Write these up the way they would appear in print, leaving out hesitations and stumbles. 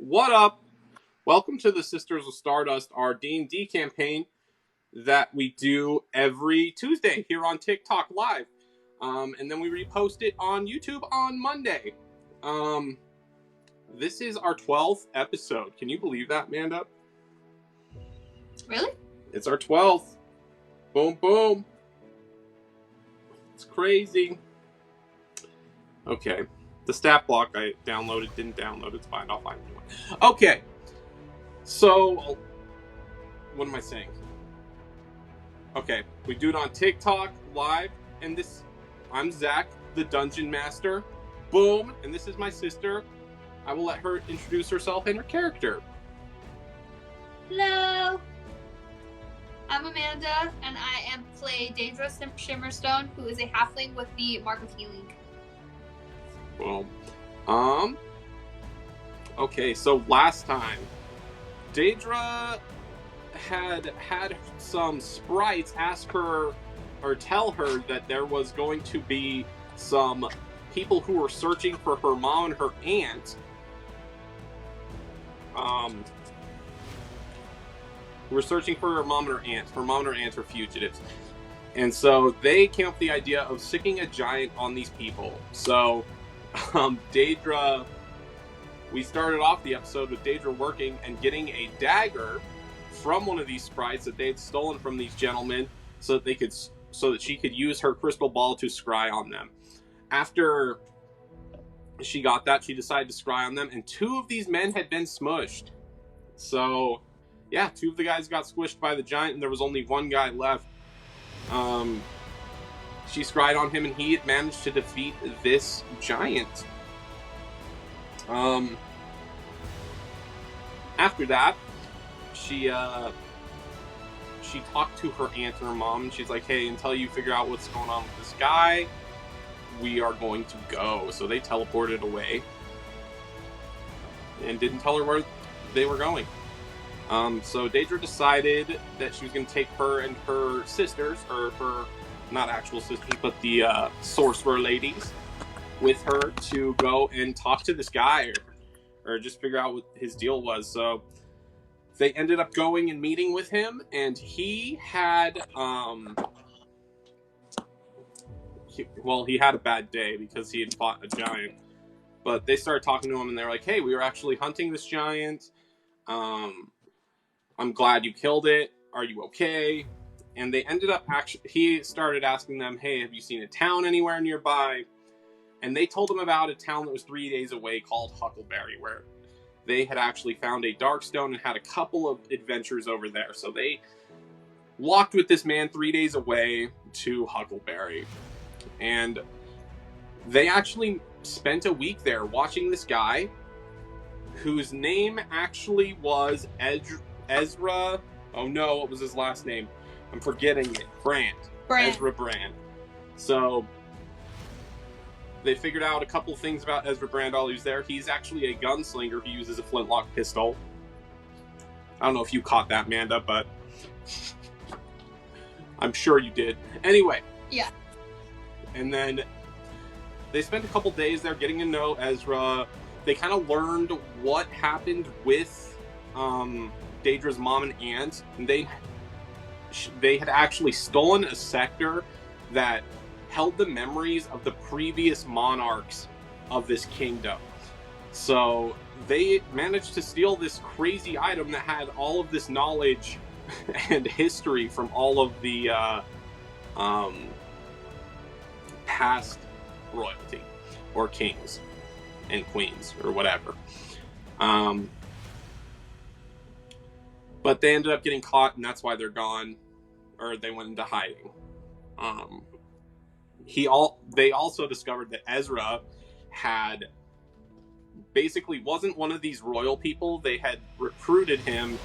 What up? Welcome to the Sisters of Stardust, our D&D campaign that we do every Tuesday here on TikTok Live. And then we repost it on YouTube on Monday. This is our 12th episode. Can you believe that, Amanda? Really? It's our 12th. Boom, boom. It's crazy. Okay. The stat block I downloaded didn't download. It's fine. I'll find a new one. Okay. So, what am I saying? Okay. We do it on TikTok Live. And I'm Zach, the Dungeon Master. Boom. And this is my sister. I will let her introduce herself and her character. Hello. I'm Amanda, and I am play Deidra Shimmerstone, who is a halfling with the Mark of Healing. Well, okay, so last time, Deidra had some sprites ask her, or tell her that there was going to be some people who were searching for her mom and her aunt. We're searching for her mom and her aunt. Her mom and her aunt are fugitives. And so they came up with the idea of sicking a giant on these people. So, Deidra, we started off the episode with Deidra working and getting a dagger from one of these sprites that they had stolen from these gentlemen so that she could use her crystal ball to scry on them. After she got that, she decided to scry on them, and 2 of these men had been smushed. So, yeah, 2 of the guys got squished by the giant, and there was only 1 guy left. She scryed on him, and he had managed to defeat this giant. After that, she talked to her aunt and her mom, and she's like, hey, until you figure out what's going on with this guy, we are going to go. So they teleported away and didn't tell her where they were going. So Deidra decided that she was going to take her and her sisters, or her, not actual sisters, but the sorcerer ladies, with her to go and talk to this guy, or just figure out what his deal was. So they ended up going and meeting with him, and he had, he had a bad day because he had fought a giant. But they started talking to him, and they were like, hey, we were actually hunting this giant. I'm glad you killed it. Are you okay? And they ended up he started asking them, hey, have you seen a town anywhere nearby? And they told him about a town that was 3 days away called Huckleberry, where they had actually found a Darkstone and had a couple of adventures over there. So they walked with this man 3 days away to Huckleberry. And they actually spent a week there watching this guy, whose name actually was Ezra. Oh no, what was his last name? I'm forgetting it. Brand. Ezra Brand. So they figured out a couple of things about Ezra Brand while he was there. He's actually a gunslinger who uses a flintlock pistol. I don't know if you caught that, Amanda, but I'm sure you did. Anyway. Yeah. And then they spent a couple days there getting to know Ezra. They kind of learned what happened with Deidra's mom and aunt. And they had actually stolen a sector that held the memories of the previous monarchs of this kingdom. So they managed to steal this crazy item that had all of this knowledge and history from all of the past royalty, or kings and queens, or whatever. But they ended up getting caught, and that's why they're gone, or they went into hiding. They also discovered that Ezra wasn't one of these royal people. They had recruited him,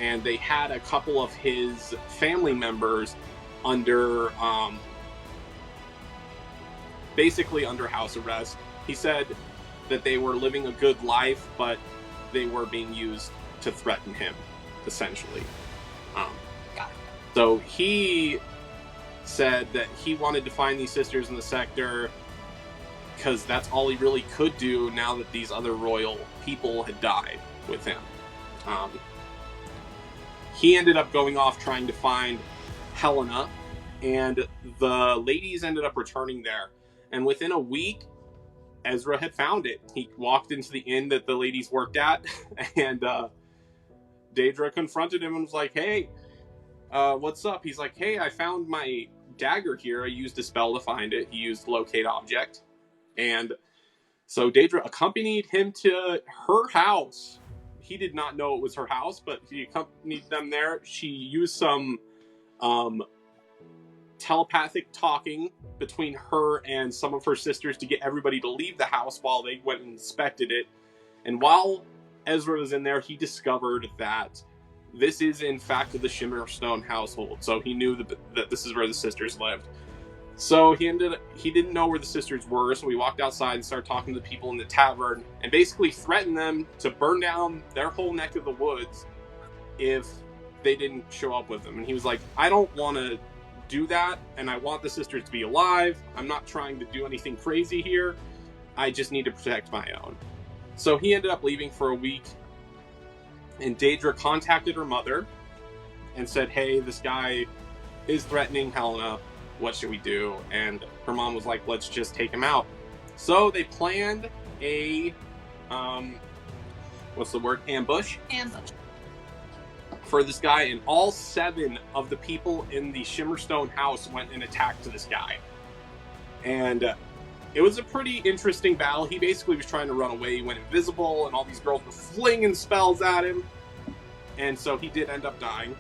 and they had a couple of his family members under house arrest. He said that they were living a good life, but they were being used to threaten him, essentially. So he said that he wanted to find these sisters in the sector because that's all he really could do now that these other royal people had died. with him. He ended up going off trying to find Helena, and the ladies ended up returning there. And within a week, Ezra had found it. He walked into the inn that the ladies worked at, and Deidra confronted him and was like, hey, what's up? He's like, hey, I found my dagger here. I used a spell to find it. He used locate object. And so Deidra accompanied him to her house. He did not know it was her house, but he accompanied them there. She used some telepathic talking between her and some of her sisters to get everybody to leave the house while they went and inspected it. And while Ezra was in there, he discovered that this is in fact the Shimmerstone household. So he knew that this is where the sisters lived. So he didn't know where the sisters were, so we walked outside and started talking to the people in the tavern and basically threatened them to burn down their whole neck of the woods if they didn't show up with them. And he was like, I don't want to do that, and I want the sisters to be alive. I'm not trying to do anything crazy here. I just need to protect my own. So he ended up leaving for a week, and Deidra contacted her mother and said, hey, this guy is threatening Helena. What should we do? And her mom was like, let's just take him out. So they planned a, ambush? Ambush. For this guy, and all 7 of the people in the Shimmerstone house went and attacked this guy. And it was a pretty interesting battle. He basically was trying to run away. He went invisible, and all these girls were flinging spells at him. And so he did end up dying.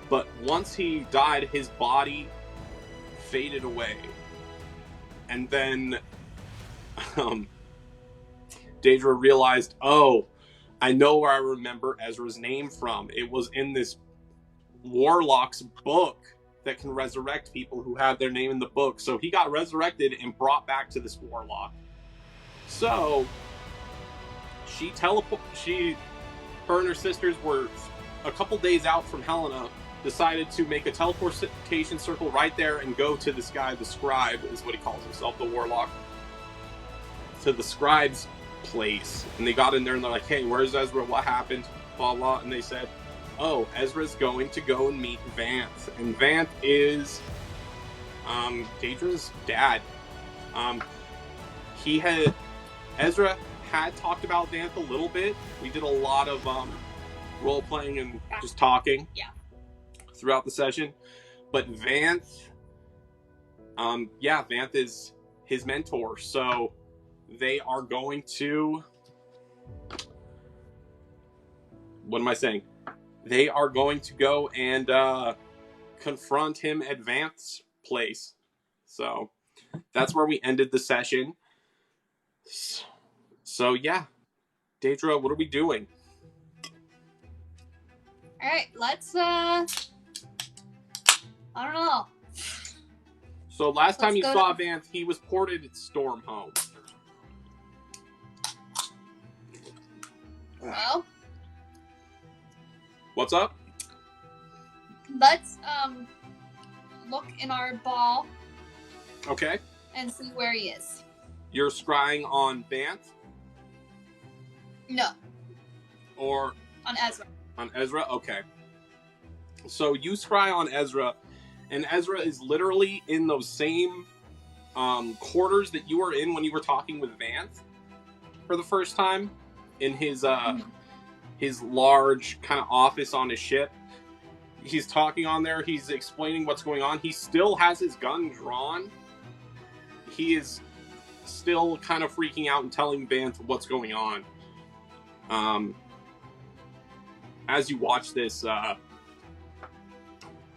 But once he died, his body faded away. And then Deidra realized, oh, I know where I remember Ezra's name from. It was in this warlock's book that can resurrect people who have their name in the book. So he got resurrected and brought back to this warlock. So her and her sisters were a couple days out from Helena, decided to make a teleportation circle right there and go to this guy, the scribe is what he calls himself, the warlock, to the scribe's place. And they got in there and they're like, hey, where's Ezra? What happened? Blah, blah. And they said, oh, Ezra's going to go and meet Vanth. And Vanth is Deidra's dad. Ezra had talked about Vanth a little bit. We did a lot of role-playing and just talking. Yeah. Throughout the session. But Vanth, Vanth is his mentor. So they are going to, what am I saying? They are going to go and confront him at Vanth's place. So that's where we ended the session. So yeah, Deidra, what are we doing? All right, let's I don't know. So last time you saw Vanth, he was ported at Stormhome. Well, what's up? Let's look in our ball. Okay. And see where he is. You're scrying on Vanth? No. Or on Ezra. On Ezra? Okay. So you scry on Ezra, and Ezra is literally in those same quarters that you were in when you were talking with Vanth for the first time, in his large kind of office on his ship. He's talking on there. He's explaining what's going on. He still has his gun drawn. He is still kind of freaking out and telling Vanth what's going on. As you watch this,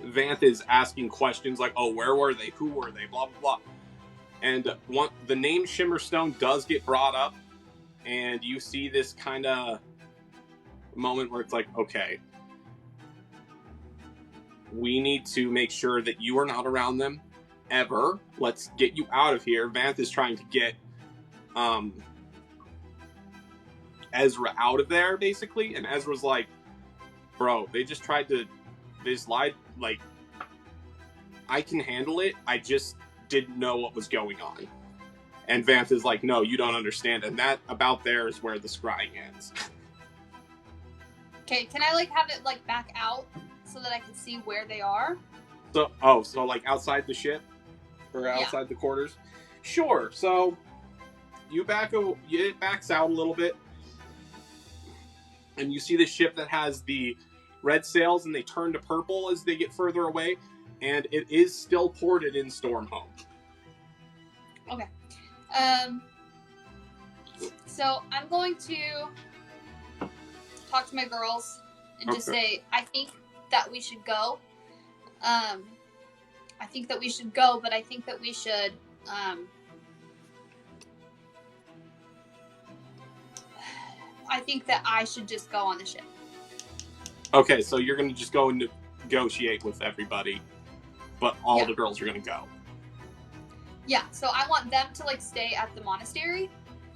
Vanth is asking questions like, oh, where were they? Who were they? Blah, blah, blah. And the name Shimmerstone does get brought up, and you see this kind of moment where it's like, okay, we need to make sure that you are not around them ever. Let's get you out of here. Vanth is trying to get Ezra out of there, basically, and Ezra's like, bro, they just lied. Like, I can handle it. I just didn't know what was going on. And Vanth is like, no, you don't understand. And that about there is where the scrying ends. Okay, can I, like, have it, like, back out so that I can see where they are? So like outside the ship? Or outside the quarters? Sure, so it backs out a little bit, and you see the ship that has the red sails, and they turn to purple as they get further away, and it is still ported in Stormhome. Okay. So I'm going to talk to my girls and just say, I think that we should go. I think that we should go, but I think that we should, I think that I should just go on the ship. Okay, so you're going to just go and negotiate with everybody, but all the girls are going to go. Yeah, so I want them to, like, stay at the monastery.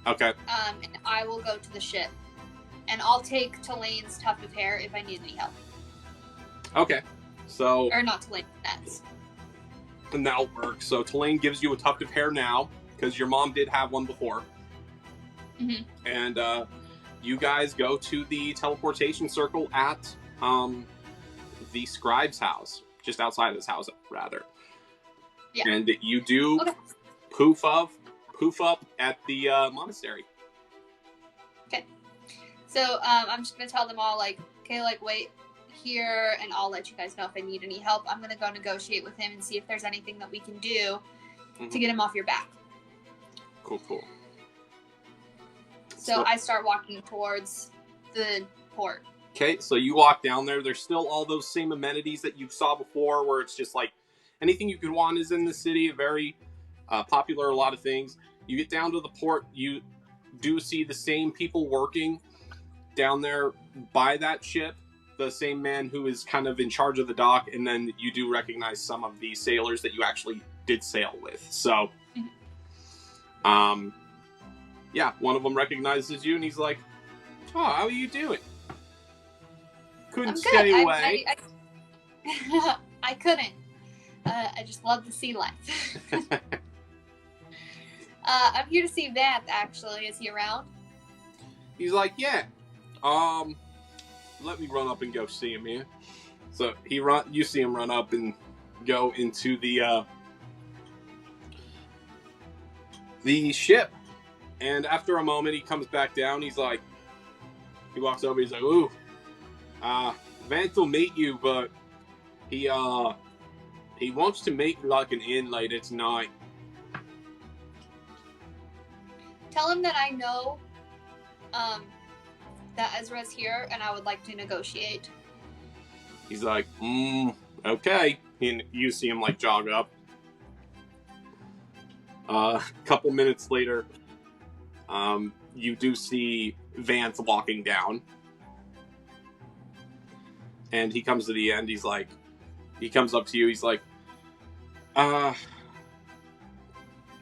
Okay. And I will go to the ship. And I'll take Telane's tuft of hair if I need any help. Okay, so... Or not Tulane, Nets. And that'll work. So Tulane gives you a tuft of hair now, because your mom did have one before. Mm-hmm. And you guys go to the teleportation circle at the scribe's house, just outside of his house, rather. Yeah. And you do poof up at the monastery. Okay. So I'm just gonna tell them all, like, okay, like, wait here, and I'll let you guys know if I need any help. I'm gonna go negotiate with him and see if there's anything that we can do to get him off your back. Cool. So I start walking towards the port. Okay, so you walk down there. There's still all those same amenities that you saw before, where it's just like anything you could want is in the city. Very popular, a lot of things. You get down to the port, you do see the same people working down there by that ship. The same man who is kind of in charge of the dock, and then you do recognize some of the sailors that you actually did sail with. So, yeah, one of them recognizes you, and he's like, "Oh, how are you doing? Couldn't stay away." I couldn't. I just love the sea life. I'm here to see Vance, actually. Is he around? He's like, "Yeah. Let me run up and go see him here." So you see him run up and go into the ship. And after a moment, he comes back down. He walks over. He's like, "Ooh, Vance will meet you, but he wants to meet like an inn later tonight." Tell him that I know, that Ezra's here, and I would like to negotiate. He's like, okay. And you see him, like, jog up. A couple minutes later, you do see Vance walking down. And he comes to the end. He comes up to you. He's like,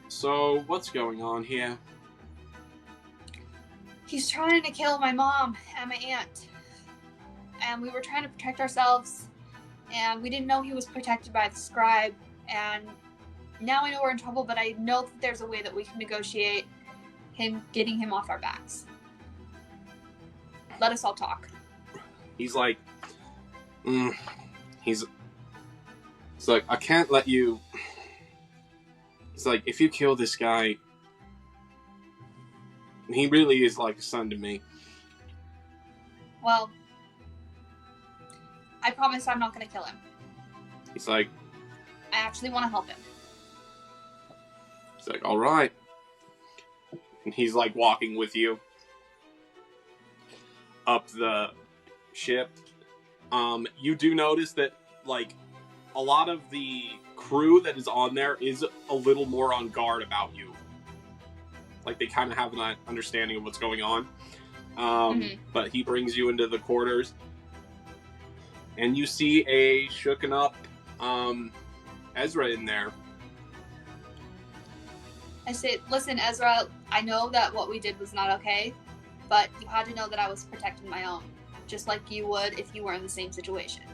so what's going on here? He's trying to kill my mom and my aunt. And we were trying to protect ourselves. And we didn't know he was protected by the scribe. And now I know we're in trouble, but I know that there's a way that we can negotiate getting him off our backs. Let us all talk. He's like, he's like, I can't let you. He's like, if you kill this guy, he really is like a son to me. Well, I promise I'm not going to kill him. He's like, I actually want to help him. He's like, all right. And he's like walking with you up the ship. You do notice that, like, a lot of the crew that is on there is a little more on guard about you. Like, they kind of have an understanding of what's going on. But he brings you into the quarters. And you see a shooken up Ezra in there. I say, listen, Ezra, I know that what we did was not okay, but you had to know that I was protecting my own, just like you would if you were in the same situation.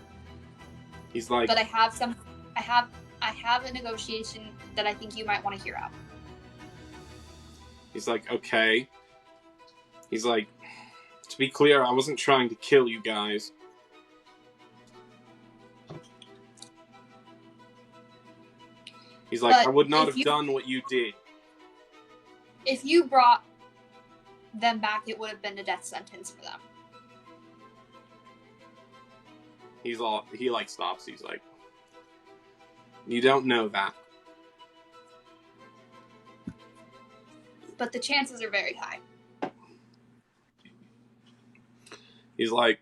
He's like, but I have a negotiation that I think you might want to hear out. He's like, okay. He's like, To be clear, I wasn't trying to kill you guys. He's like, But I would not have done what you did. If you brought them back, it would have been a death sentence for them. He stops. He's like, you don't know that. But the chances are very high. He's like,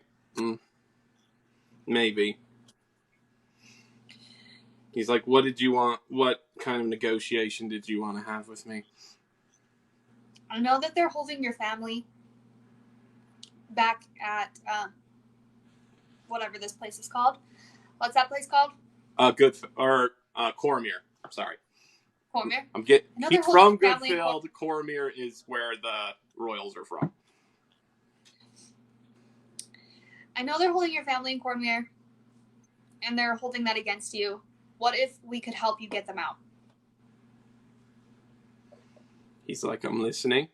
maybe. He's like, what did you want? What kind of negotiation did you want to have with me? I know that they're holding your family back at whatever this place is called. What's that place called? Cormier. Sorry. Cormier? He's from Goodfield. Cormier is where the royals are from. I know they're holding your family in Cormier, and they're holding that against you. What if we could help you get them out? He's like, I'm listening.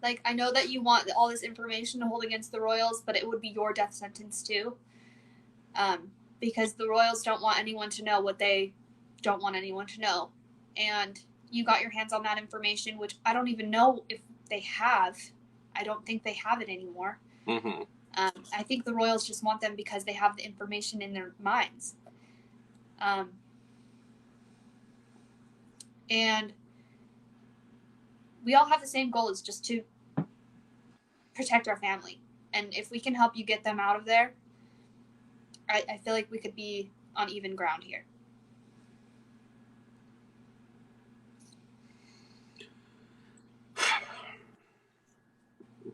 Like, I know that you want all this information to hold against the royals, but it would be your death sentence too. Because the royals don't want anyone to know what they don't want anyone to know. And you got your hands on that information, which I don't even know if they have. I don't think they have it anymore. Mm-hmm. I think the royals just want them because they have the information in their minds. And we all have the same goal, is just to protect our family. And if we can help you get them out of there, I feel like we could be on even ground here.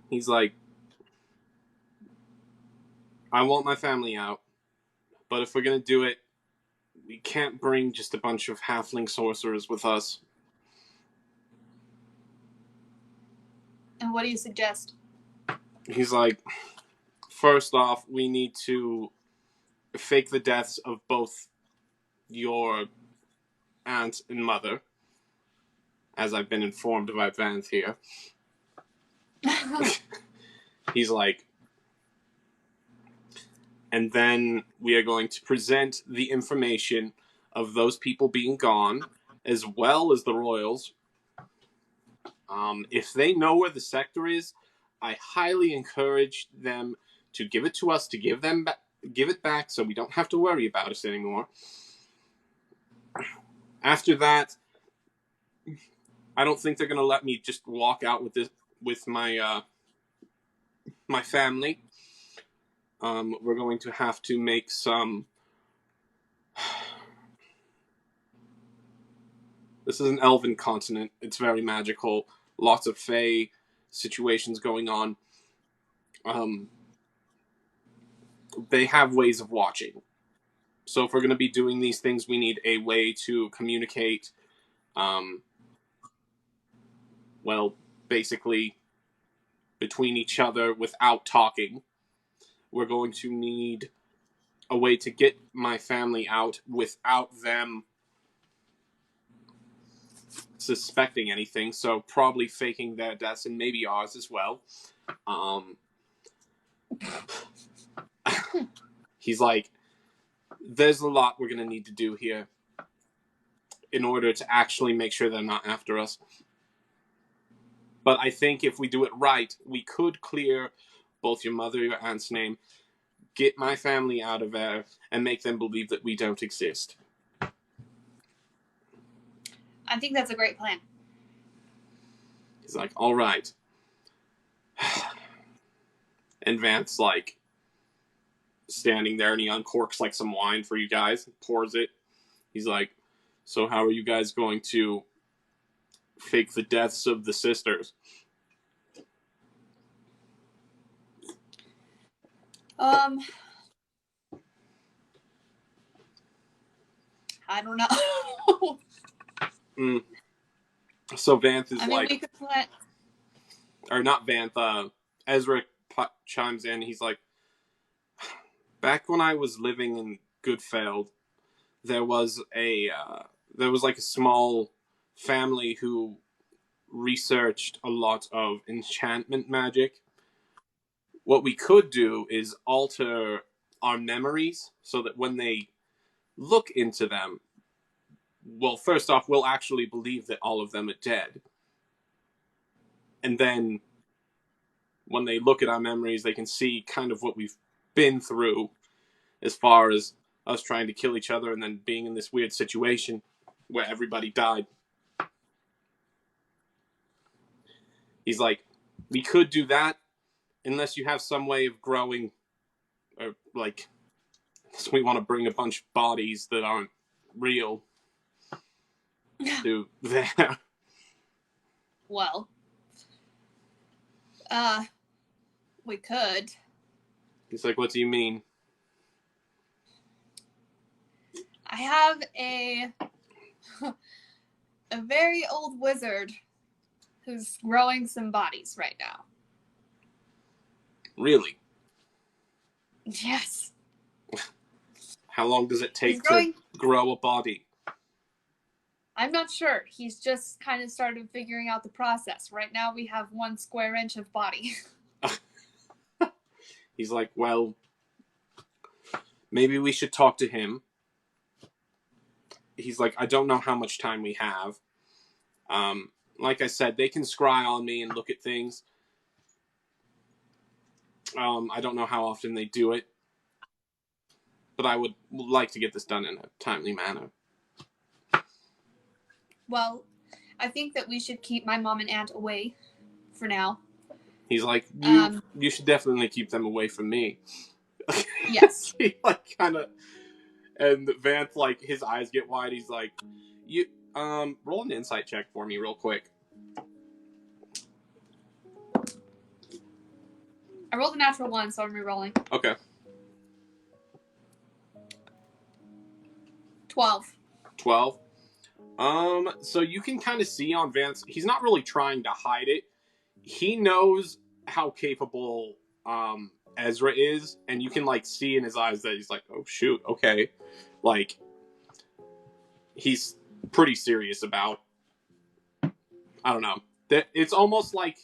He's like, I want my family out, but if we're going to do it, we can't bring just a bunch of halfling sorcerers with us. And what do you suggest? He's like, first off, we need to fake the deaths of both your aunt and mother, as I've been informed by Vanth here. He's like, and then we are going to present the information of those people being gone, as well as the royals. If they know where the sector is, I highly encourage them to give it to us, to give it back, so we don't have to worry about it anymore. After that, I don't think they're going to let me just walk out with my my family. We're going to have to make some... This is an elven continent. It's very magical. Lots of fae situations going on. They have ways of watching. So if we're going to be doing these things, we need a way to communicate, basically between each other without talking. We're going to need a way to get my family out without them suspecting anything, so probably faking their deaths and maybe ours as well. He's like, there's a lot we're going to need to do here in order to actually make sure they're not after us. But I think if we do it right, we could clear both your mother and your aunt's name, get my family out of there, and make them believe that we don't exist. I think that's a great plan. He's like, all right. And Vance's like standing there, and he uncorks like some wine for you guys, pours it. He's like, so how are you guys going to fake the deaths of the sisters? I don't know. So Vanth is we could plan. Or not Vanth, Ezra chimes in. He's like, back when I was living in Goodfield, there was like a small family who researched a lot of enchantment magic. What we could do is alter our memories so that when they look into them, well, first off, we'll actually believe that all of them are dead. And then when they look at our memories, they can see kind of what we've been through as far as us trying to kill each other and then being in this weird situation where everybody died. He's like, we could do that unless you have some way of growing, or like, so we want to bring a bunch of bodies that aren't real to there. Well, we could. He's like, what do you mean? I have a very old wizard who's growing some bodies right now. Really? Yes. How long does it take to grow a body? I'm not sure. He's just kind of started figuring out the process. Right now we have 1 square inch of body. He's like, well, maybe we should talk to him. He's like, I don't know how much time we have. Like I said, they can scry on me and look at things. I don't know how often they do it. But I would like to get this done in a timely manner. Well, I think that we should keep my mom and aunt away for now. He's like, you should definitely keep them away from me. Yes. He like kind of, and Vance, like, his eyes get wide. He's like, you roll an insight check for me real quick. I rolled a natural 1, so I'm re-rolling. Okay. 12. 12. So you can kind of see on Vance, he's not really trying to hide it. He knows how capable Ezra is, and you can like see in his eyes that he's like, oh shoot, okay. Like, he's pretty serious about, I don't know. It's almost like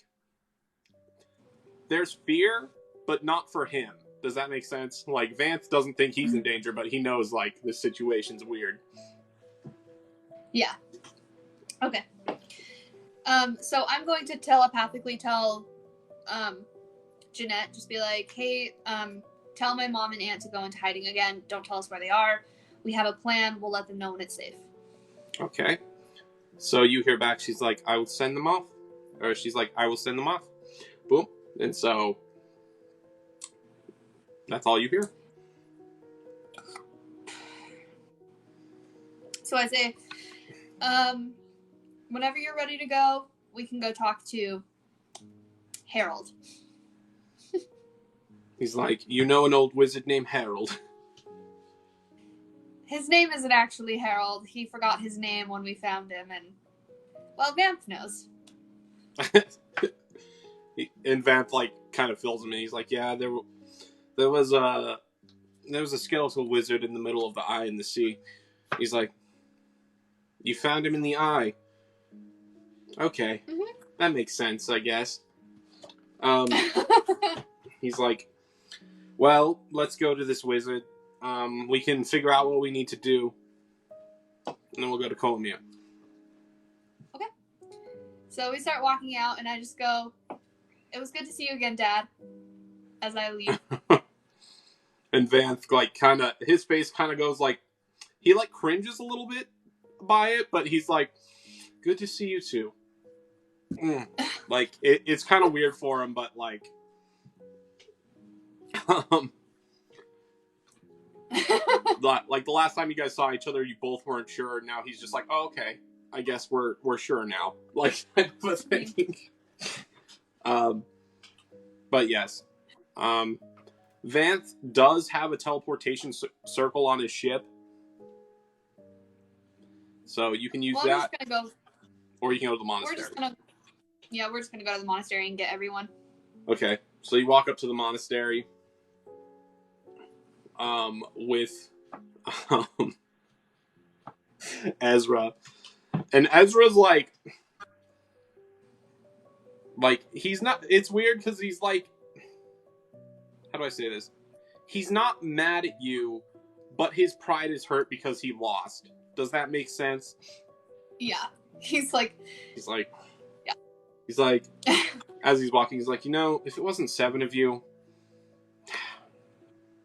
there's fear, but not for him. Does that make sense? Like, Vance doesn't think he's in danger, but he knows, like, this situation's weird. Yeah. Okay. So I'm going to telepathically tell Jeanette, just be like, hey, tell my mom and aunt to go into hiding again. Don't tell us where they are. We have a plan. We'll let them know when it's safe. Okay. So you hear back, she's like, I will send them off. Or she's like, I will send them off. Boom. And so that's all you hear. So I say, whenever you're ready to go, we can go talk to Harold. He's like, you know an old wizard named Harold? His name isn't actually Harold. He forgot his name when we found him, and, well, Vamp knows. And Vamp, like, kind of fills him in. He's like, yeah, there was a skeletal wizard in the middle of the eye in the sea. He's like, you found him in the eye. Okay. Mm-hmm. That makes sense, I guess. He's like, well, let's go to this wizard. We can figure out what we need to do. And then we'll go to Colomia. Okay. So we start walking out, and I just go, it was good to see you again, Dad, as I leave. And Vance, like, kind of, his face kind of goes, like, he, like, cringes a little bit by it, but he's like, good to see you too. Like, it's kind of weird for him, but, like, like, the last time you guys saw each other, you both weren't sure. Now he's just like, oh, okay, I guess we're sure now. Like, kind of a thing. But yes. Vance does have a teleportation circle on his ship. So you can use that. We're just gonna go. Or you can go to the monastery. We're just gonna go to the monastery and get everyone. Okay. So you walk up to the monastery. With Ezra. And Ezra's like, Like, he's not... It's weird because he's like... How do I say this? He's not mad at you, but his pride is hurt because he lost. Does that make sense? Yeah. He's like... Yeah. He's like... As he's walking, he's like, you know, if it wasn't 7 of you,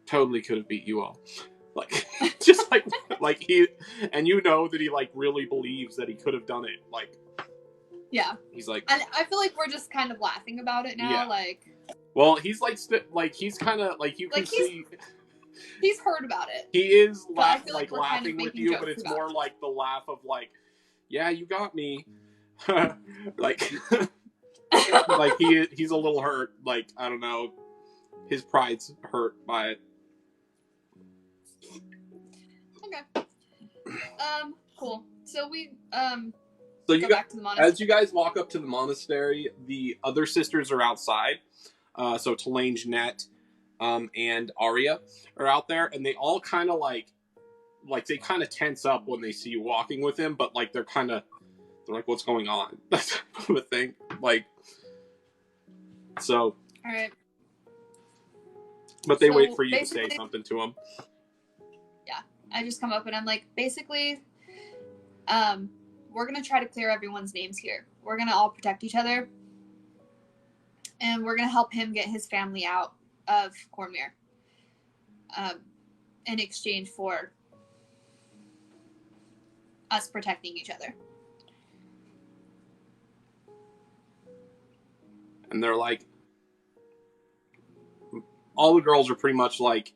totally could have beat you all. Like, just like he... And you know that he, like, really believes that he could have done it. Like... Yeah. He's like... And I feel like we're just kind of laughing about it now, yeah. like... Well, he's like, he's kind of, like, you can like see... He's heard about it. He is, like laughing kind of with you, but it's more like the laugh of, like, yeah, you got me. Like, like, he's a little hurt. Like, I don't know. His pride's hurt by it. Okay. Cool. So we, so you go back to the monastery. As you guys walk up to the monastery, the other sisters are outside. So Talane, Jeanette, and Arya are out there, and they all kind of like they kind of tense up when they see you walking with him, but like they're like, what's going on? That type of a thing. Like, so. All right. But they wait for you to say something to him. Yeah, I just come up and I'm like, basically, we're gonna try to clear everyone's names here. We're gonna all protect each other, and we're gonna help him get his family out of Cormyr, in exchange for us protecting each other. And they're like, all the girls are pretty much like,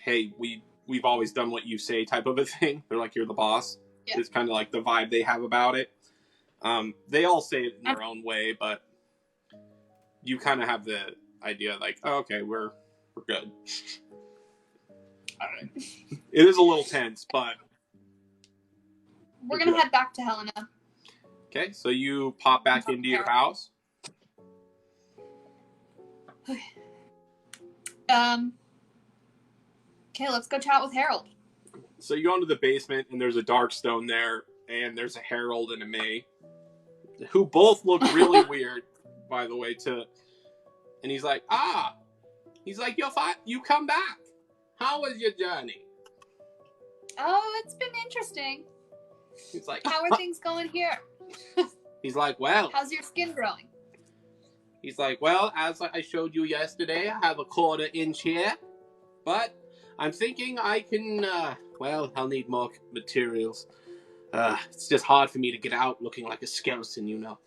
hey, we've always done what you say type of a thing. They're like, you're the boss. Yeah. It's kind of like the vibe they have about it. They all say it in their own way, but you kind of have the idea like, oh, okay, we're good. All right. It is a little tense, but we're going to head back to Helena. Okay, so you pop back into your house. Okay, let's go chat with Harold. So you go into the basement, and there's a Darkstone there, and there's a Harold and a May, who both look really weird, by the way, and he's like, he's like, you're fine, you come back. How was your journey? Oh, it's been interesting. He's like, how are things going here? He's like, well. How's your skin growing? He's like, well, as I showed you yesterday, I have a 1/4 inch here, but I'm thinking I can, I'll need more materials. It's just hard for me to get out looking like a skeleton, you know.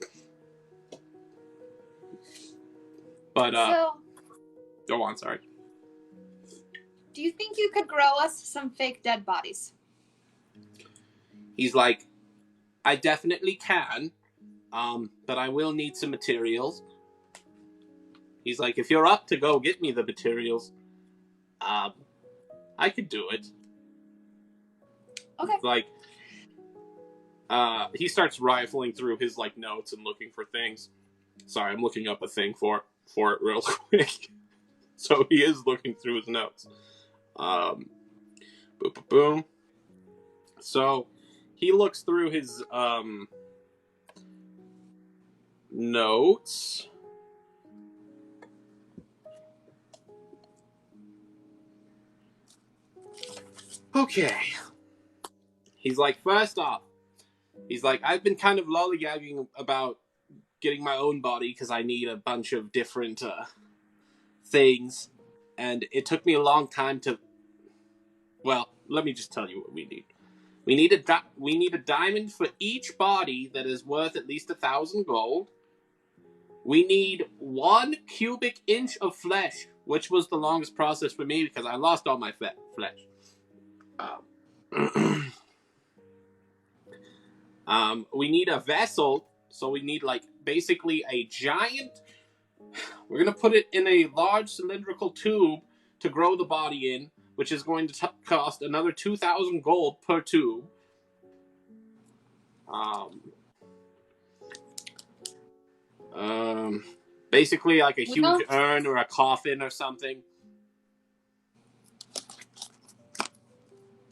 But, go on, sorry. Do you think you could grow us some fake dead bodies? He's like, I definitely can, but I will need some materials. He's like, if you're up to go get me the materials, I could do it. Okay. Like, he starts rifling through his, like, notes and looking for things. Sorry, I'm looking up a thing for it real quick. So he is looking through his notes. Boom, boom, boom. So he looks through his, notes. Okay. He's like, first off, he's like, I've been kind of lollygagging about getting my own body because I need a bunch of different things. And it took me a long time to... Well, let me just tell you what we need. We need a diamond for each body that is worth at least 1,000 gold. We need 1 cubic inch of flesh, which was the longest process for me because I lost all my flesh. We need a vessel, so we need, like, basically a giant... We're going to put it in a large cylindrical tube to grow the body in, which is going to cost another 2,000 gold per tube. Basically like a huge urn or a coffin or something.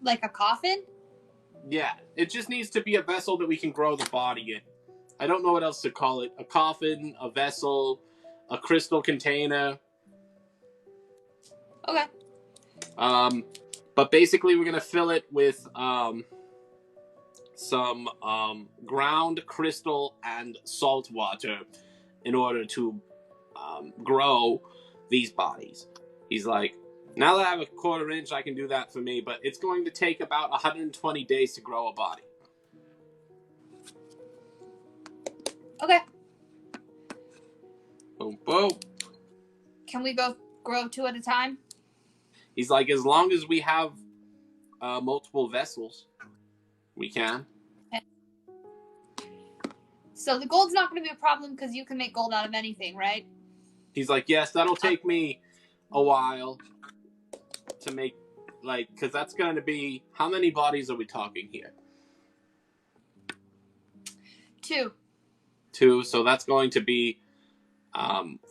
Like a coffin? Yeah, it just needs to be a vessel that we can grow the body in. I don't know what else to call it. A coffin, a vessel, a crystal container. Okay. But basically we're going to fill it with some ground crystal and salt water in order to grow these bodies. He's like, now that I have a 1/4 inch, I can do that for me, but it's going to take about 120 days to grow a body. Okay. Boom, boom. Can we go grow 2 at a time? He's like, as long as we have multiple vessels, we can. Okay. So the gold's not going to be a problem because you can make gold out of anything, right? He's like, yes, that'll take me a while to make, like, because that's going to be, how many bodies are we talking here? 2. 2, so that's going to be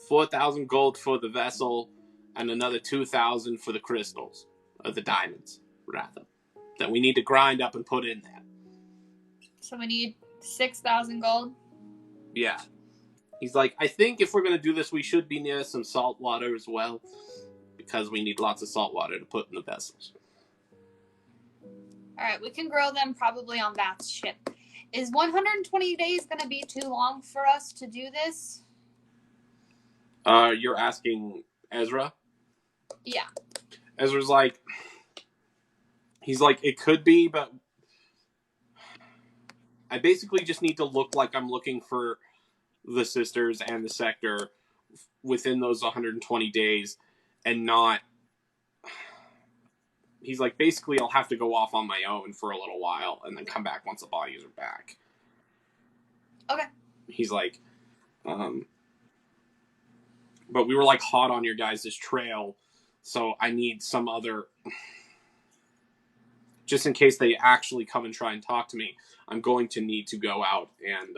4,000 gold for the vessel and another 2,000 for the crystals, or the diamonds, rather, that we need to grind up and put in there. So we need 6,000 gold? Yeah. He's like, I think if we're going to do this, we should be near some salt water as well, because we need lots of salt water to put in the vessels. Alright, we can grow them probably on that ship. Is 120 days going to be too long for us to do this? You're asking Ezra? Yeah. Ezra's like, he's like, it could be, but I basically just need to look like I'm looking for the sisters and the sector within those 120 days and not... He's like, basically, I'll have to go off on my own for a little while and then come back once the bodies are back. Okay. He's like, but we were like hot on your guys' trail, so I need some other... Just in case they actually come and try and talk to me, I'm going to need to go out and,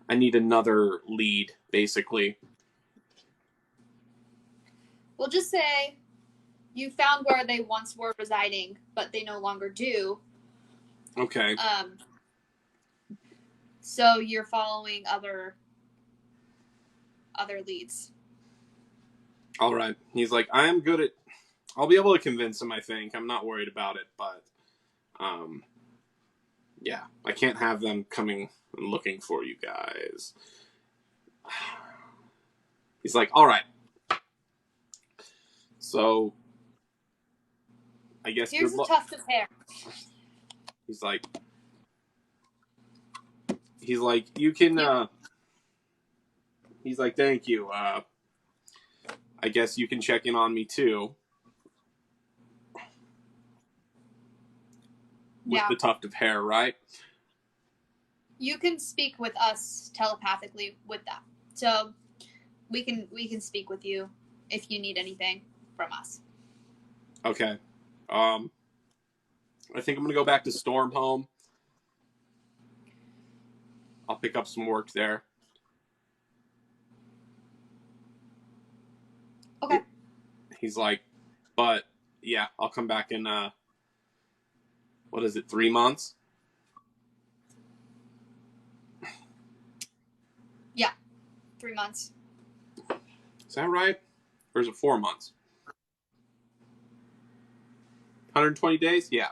I need another lead, basically. We'll just say you found where they once were residing, but they no longer do. Okay. So you're following other leads. All right. He's like, I am good at... I'll be able to convince him, I think. I'm not worried about it, but... yeah, I can't have them coming and looking for you guys. He's like, all right. So, I guess... Here's a tuft of hair. He's like, you can, he's like, thank you. I guess you can check in on me too. With the tuft of hair, right? You can speak with us telepathically with that. So we can speak with you if you need anything from us. Okay. I think I'm gonna go back to Stormhome. I'll pick up some work there. Okay. He's like, but yeah, I'll come back in what is it, 3 months? Yeah. 3 months. Is that right? Or is it 4 months? 120 days? Yeah.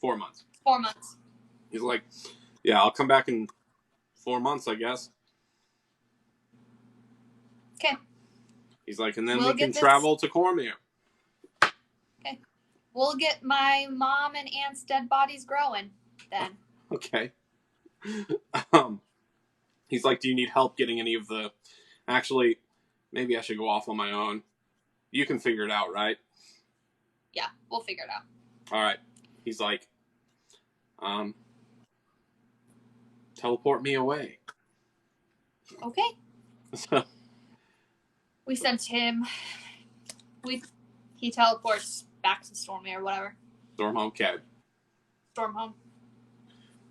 4 months. 4 months. He's like, yeah, I'll come back in 4 months, I guess. Okay. He's like, and then we can travel to Cormier. Okay. We'll get my mom and aunt's dead bodies growing then. Okay. He's like, do you need help getting any of the... Actually, maybe I should go off on my own. You can figure it out, right? Yeah, we'll figure it out. All right. He's like, teleport me away. Okay. We sent him. He teleports back to Stormier or whatever. Stormhome, okay. Stormhome.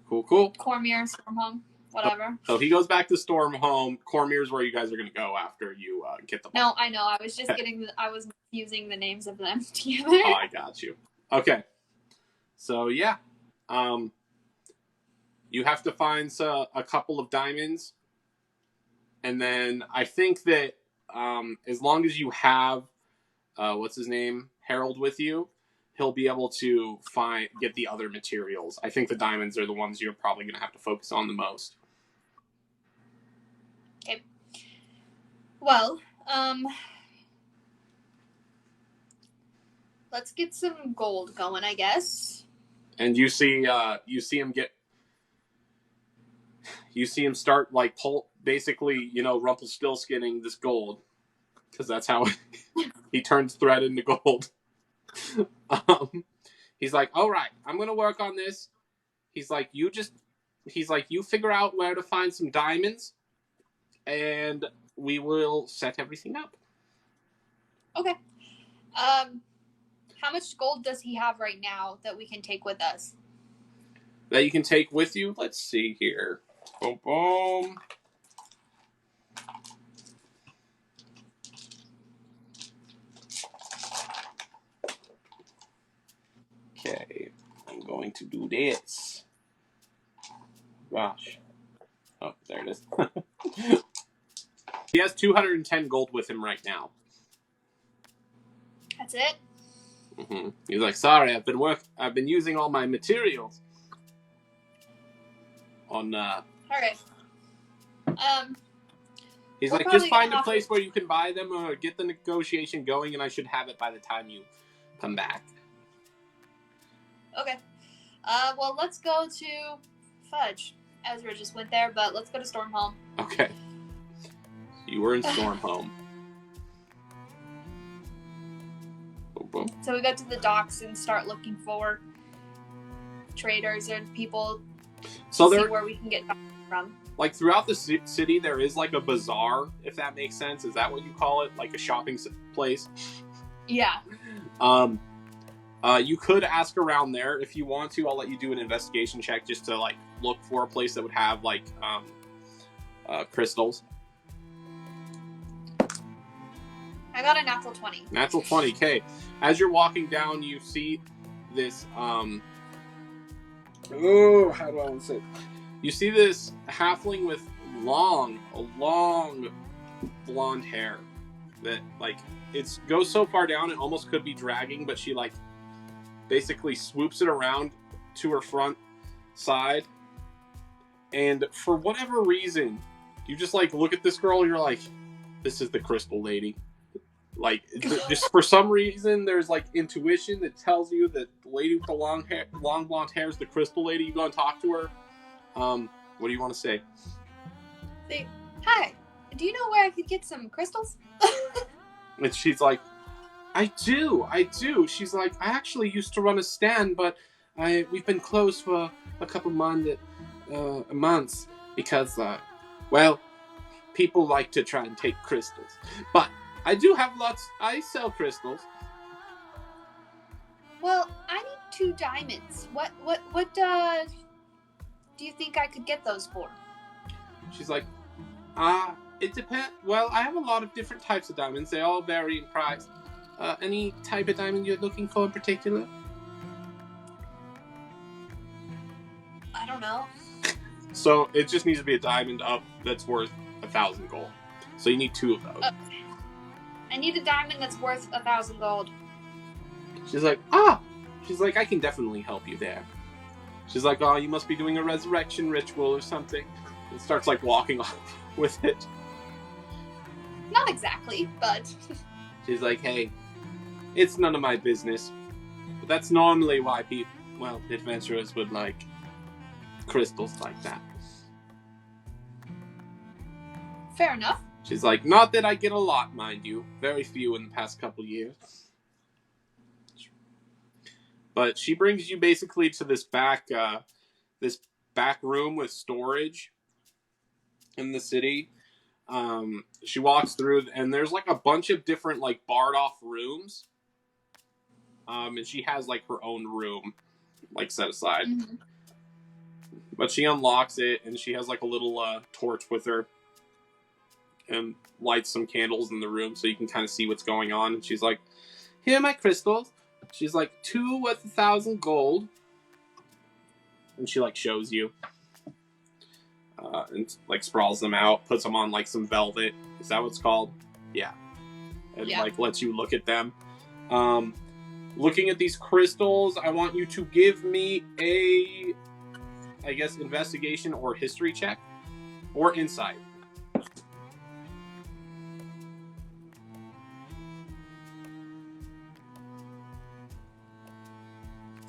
Cool. Cormier, Stormhome, whatever. So he goes back to Stormhome. Cormier's where you guys are going to go after you get the... No, I know. I was just I was using the names of them together. Oh, I got you. Okay. So, yeah. You have to find a couple of diamonds, and then I think that as long as you have what's his name, Harold, with you, he'll be able to get the other materials. I think the diamonds are the ones you're probably going to have to focus on the most. Okay. Well, let's get some gold going, I guess. And you see him start like basically, Rumpelstiltskinning this gold, because that's how he turns thread into gold. He's like, all right, I'm gonna work on this. He's like, you figure out where to find some diamonds, and we will set everything up. Okay. How much gold does he have right now that we can take with us? That you can take with you? Let's see here. Boom, boom. Okay, I'm going to do this. Gosh. Oh, there it is. He has 210 gold with him right now. That's it? Mm-hmm. He's like, sorry, I've been using all my materials on. Alright. He's like, just find a place where you can buy them or get the negotiation going, and I should have it by the time you come back. Okay. Well, let's go to Fudge. Ezra just went there, but let's go to Stormhome. Okay. You were in Stormhome. So we go to the docks and start looking for traders and people to see where we can get from. Like, throughout the city, there is, like, a bazaar, if that makes sense. Is that what you call it? Like a shopping place? Yeah. You could ask around there if you want to. I'll let you do an investigation check just to, like, look for a place that would have, like, crystals. I got a natural 20. Natural 20, okay. As you're walking down, you see this, how do I want to say it? You see this halfling with long blonde hair that, like, it goes so far down it almost could be dragging, but she, like, basically swoops it around to her front side. And for whatever reason, you just, like, look at this girl and you're like, this is the crystal lady. Like, just for some reason, there's, like, intuition that tells you that the lady with the long blonde hair is the crystal lady. You go and talk to her. What do you want to say? Say, hi, do you know where I could get some crystals? And she's like, I do. She's like, I actually used to run a stand, but we've been closed for a couple months because, people like to try and take crystals. But I do have lots. I sell crystals. Well, I need 2 diamonds. What do you think I could get those for? She's like, it depends. Well, I have a lot of different types of diamonds. They all vary in price. Any type of diamond you're looking for in particular? I don't know. So it just needs to be a diamond up that's worth 1,000 gold. So you need 2 of those. I need a diamond that's worth 1,000 gold. She's like, I can definitely help you there. She's like, oh, you must be doing a resurrection ritual or something. And starts, like, walking off with it. Not exactly, but... She's like, hey, it's none of my business. But that's normally why adventurers would like crystals like that. Fair enough. She's like, not that I get a lot, mind you. Very few in the past couple years. But she brings you basically to this back room with storage in the city. She walks through, and there's, like, a bunch of different, like, barred off rooms. And she has, like, her own room, like, set aside. Mm-hmm. But she unlocks it, and she has, like, a little torch with her. And lights some candles in the room so you can kind of see what's going on. And she's like, here are my crystals. She's like, 2 worth 1,000 gold. And she, like, shows you. and like sprawls them out, puts them on like some velvet. Is that what it's called? Yeah. And like lets you look at them. Looking at these crystals, I want you to give me a, I guess, investigation or history check or insight.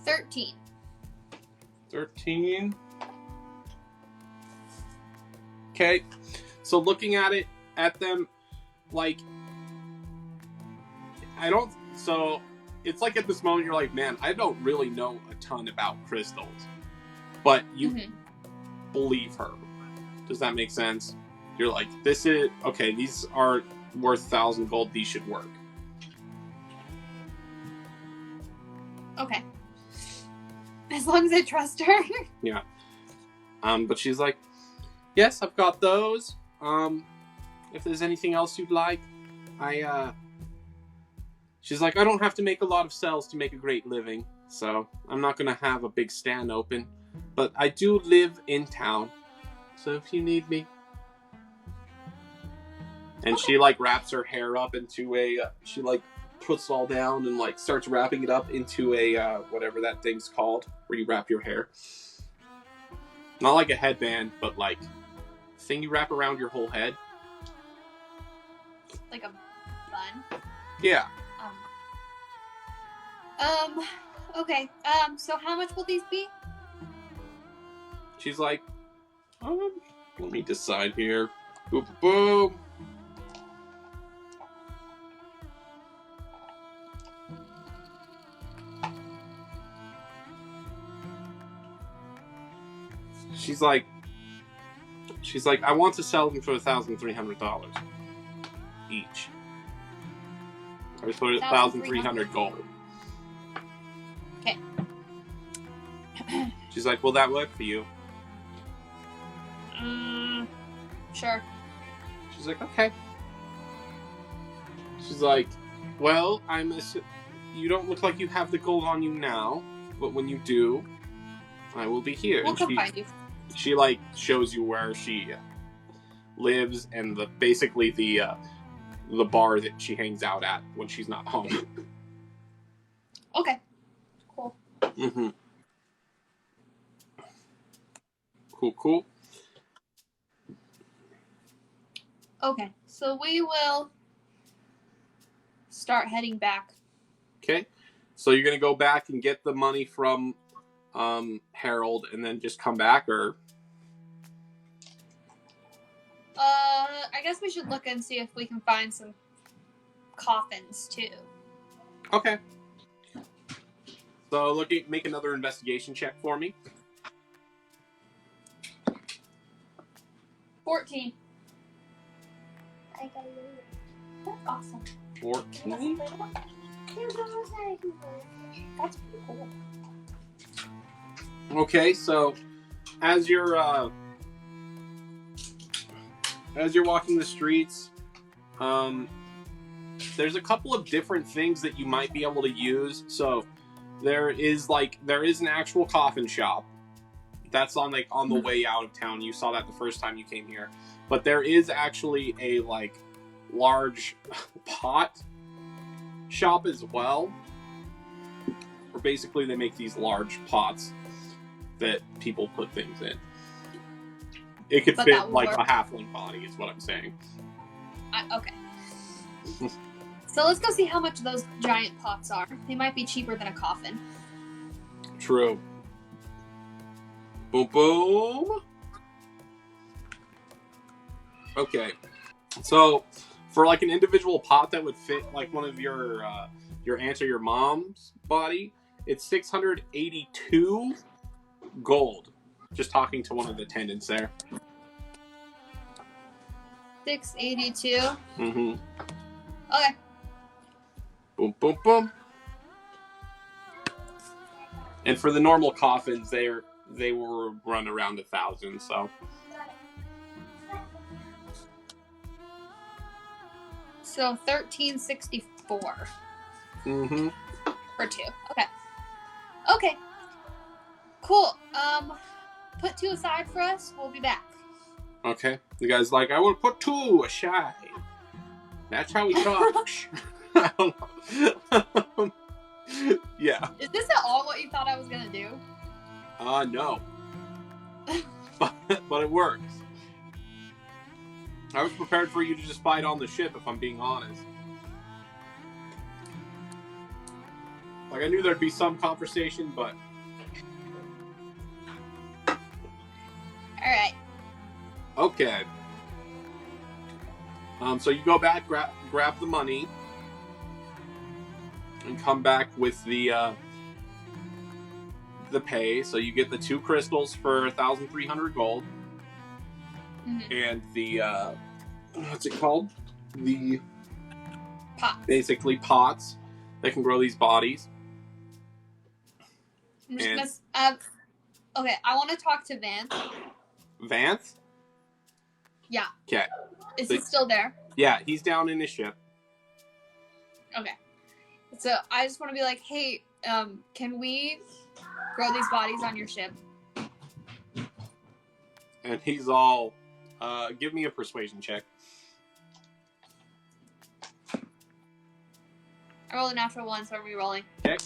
$13. 13. Okay. So looking at them, like, so it's like at this moment you're like, man, I don't really know a ton about crystals, but you believe her. Does that make sense? You're like, these are worth 1,000 gold. These should work. Okay. As long as I trust her. Yeah. But she's like, yes, I've got those. If there's anything else you'd like, she's like, I don't have to make a lot of cells to make a great living, so I'm not gonna have a big stand open, but I do live in town, so if you need me. And she like wraps her hair up into she like puts it all down and like starts wrapping it up into a whatever that thing's called, where you wrap your hair. Not like a headband, but like a thing you wrap around your whole head. Like a bun? Yeah. Okay. So how much will these be? She's like, let me decide here. Boop, boop. She's like, I want to sell them for $1,300 each. Or for 1,300 gold. Okay. She's like, will that work for you? Sure. She's like, okay. She's like, well, you don't look like you have the gold on you now, but when you do, I will be here. We'll come find you. She like shows you where she lives and basically the bar that she hangs out at when she's not home. Okay. Cool. Mm-hmm. Cool. Okay, so we will start heading back. Okay, so you're gonna go back and get the money from Harold and then just come back, or? I guess we should look and see if we can find some coffins too. Okay. So make another investigation check for me. 14. That's awesome. 14. That's pretty cool. Okay, so as you're walking the streets, there's a couple of different things that you might be able to use. So there is an actual coffin shop. That's on the way out of town. You saw that the first time you came here. But there is actually a large pot shop as well. Where basically they make these large pots that people put things in. It could fit like a halfling body is what I'm saying. Okay. So let's go see how much those giant pots are. They might be cheaper than a coffin. True. Boom, boom. Okay. So, for like an individual pot that would fit like one of your aunt or your mom's body, it's 682 gold. Just talking to one of the attendants there. 682. Mm-hmm. Okay. Boom, boom, boom. And for the normal coffins, they will run around 1,000. So. So 1364. Mm-hmm. For 2. Okay. Okay. Cool. Put 2 aside for us. We'll be back. Okay. The guy's like, I will put 2 aside. That's how we talk. I don't know. Yeah. Is this at all what you thought I was gonna do? No. but it works. I was prepared for you to just fight on the ship, if I'm being honest. Like, I knew there'd be some conversation, but... Alright. Okay. So you go back, grab the money, and come back with the pay. So you get the 2 crystals for 1,300 gold, and the what's it called? The pots. Basically pots that can grow these bodies. I'm just gonna. Okay, I want to talk to Vance. Vance? Yeah. Okay. Is he still there? Yeah, he's down in his ship. Okay. So I just want to be like, hey, can we grow these bodies on your ship? And he's all, give me a persuasion check. I rolled a natural 1, so I'm re-rolling. Okay.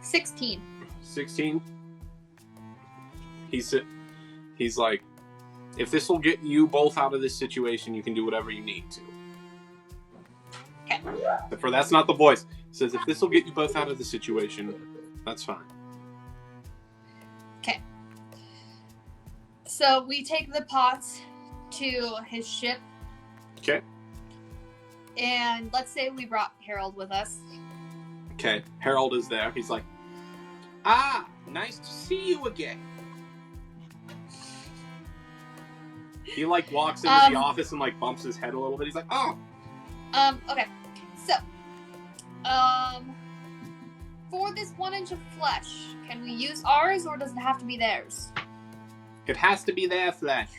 16. 16. He's like, if this will get you both out of this situation, you can do whatever you need to. Okay. That's not the voice. He says, if this will get you both out of the situation, that's fine. Okay. So we take the pots to his ship. Okay. And let's say we brought Harold with us. Okay. Harold is there. He's like, nice to see you again. He like walks into the office and like bumps his head a little bit. He's like, oh. Okay. So, for this 1 inch of flesh, can we use ours or does it have to be theirs? It has to be their flesh.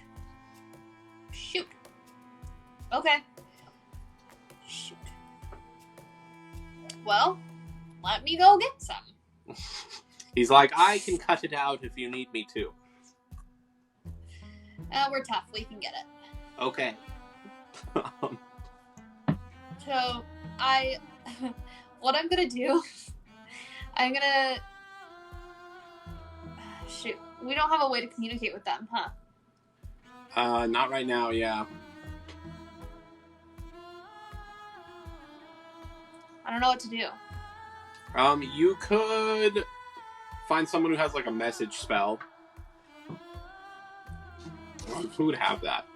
Shoot. Okay. Shoot. Well, let me go get some. He's like, I can cut it out if you need me to. We're tough. We can get it. Okay. So, what I'm gonna do, I'm gonna, shoot, we don't have a way to communicate with them, huh? Not right now, yeah. I don't know what to do. You could find someone who has like a message spell. Who would have that?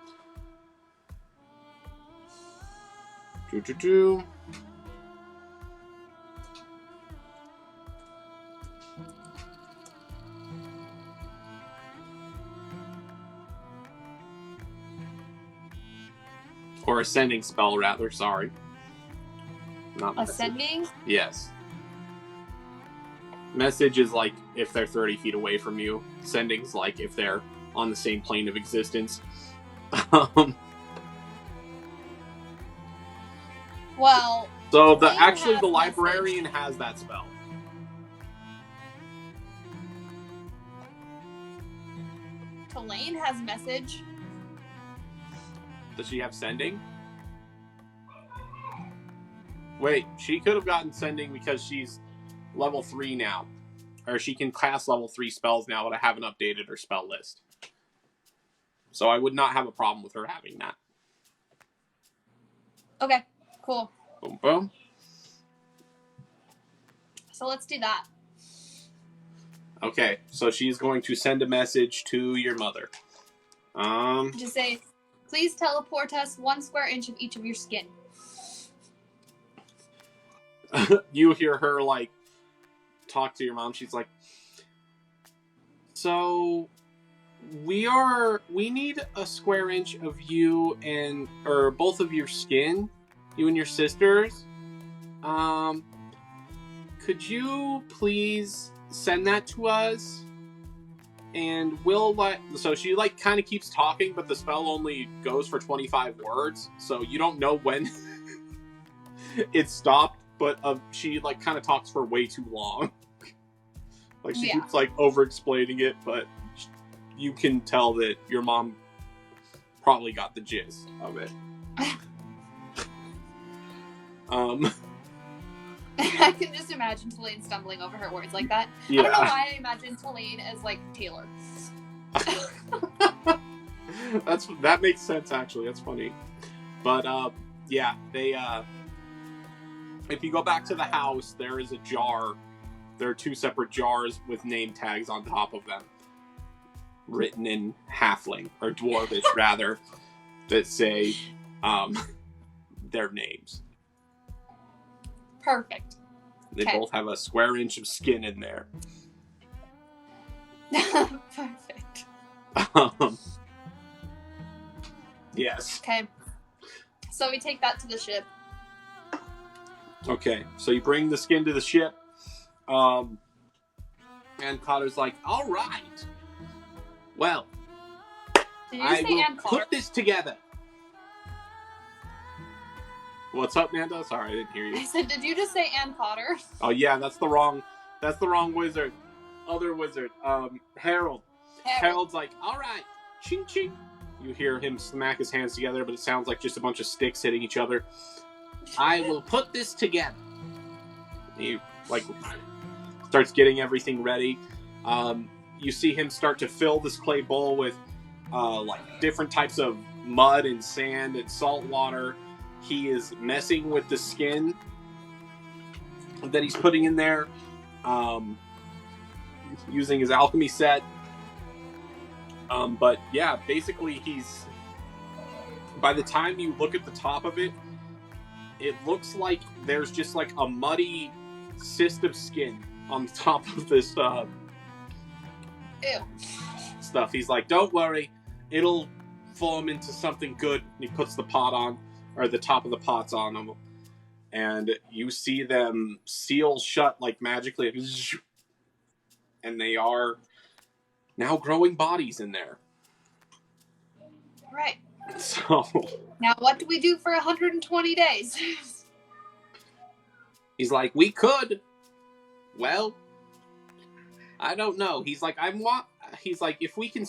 Or ascending spell, rather. Sorry. Not ascending? Message. Yes. Message is like if they're 30 feet away from you. Sending's like if they're on the same plane of existence. Well. So the librarian has that spell. Tulane has message. Does she have sending? Wait, she could have gotten sending because she's level 3 now. Or she can cast level 3 spells now, but I haven't updated her spell list. So I would not have a problem with her having that. Okay, cool. Boom, boom. So let's do that. Okay, so she's going to send a message to your mother. Just say, please teleport us 1 square inch of each of your skin. You hear her, like, talk to your mom. She's like, so we need a square inch of you or both of your skin, you and your sisters. Could you please send that to us? And so she like kind of keeps talking, but the spell only goes for 25 words. So you don't know when it stopped, but she like kind of talks for way too long. Like she keeps like over explaining it, but you can tell that your mom probably got the gist of it. I can just imagine Talene stumbling over her words like that. Yeah. I don't know why I imagine Talene as like Taylor. That makes sense actually. That's funny. But yeah, they if you go back to the house, there is a jar. There are 2 separate jars with name tags on top of them, written in halfling or dwarvish rather, that say their names. Perfect. They both have a square inch of skin in there. Perfect. Yes. Okay. So we take that to the ship. Okay, so you bring the skin to the ship, and Cotter's like, all right. Well, Did you I say will Ann Cotter? put this together. What's up, Nanda? Sorry, I didn't hear you. I said, did you just say Ann Cotter? Oh yeah, that's the wrong wizard. Other wizard. Harold. Harold's like, all right, ching ching. You hear him smack his hands together, but it sounds like just a bunch of sticks hitting each other. I will put this together. He like starts getting everything ready. You see him start to fill this clay bowl with like different types of mud and sand and salt water. He is messing with the skin that he's putting in there, using his alchemy set. But yeah, basically by the time you look at the top of it, it looks like there's just like a muddy cyst of skin on the top of this Ew. stuff. He's like, don't worry, it'll form into something good. And he puts the pot on, or the top of the pots on them, and you see them seal shut like magically, and they are now growing bodies in there. Right. So now what do we do for 120 days? He's like, we could. Well, I don't know. He's like, he's like, if we can.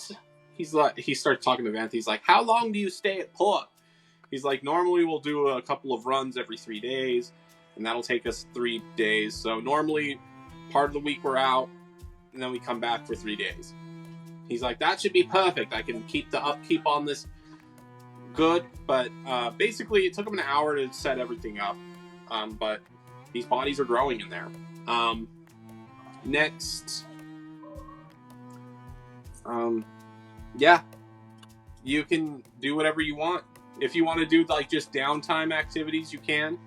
He's like, he starts talking to Vanth. He's like, how long do you stay at port? He's like, normally we'll do a couple of runs every 3 days, and that'll take us 3 days. So normally, part of the week we're out, and then we come back for 3 days. He's like, that should be perfect. I can keep the upkeep on this good, but basically it took him an hour to set everything up. But these bodies are growing in there. Next, yeah, you can do whatever you want. If you want to do like just downtime activities, you can.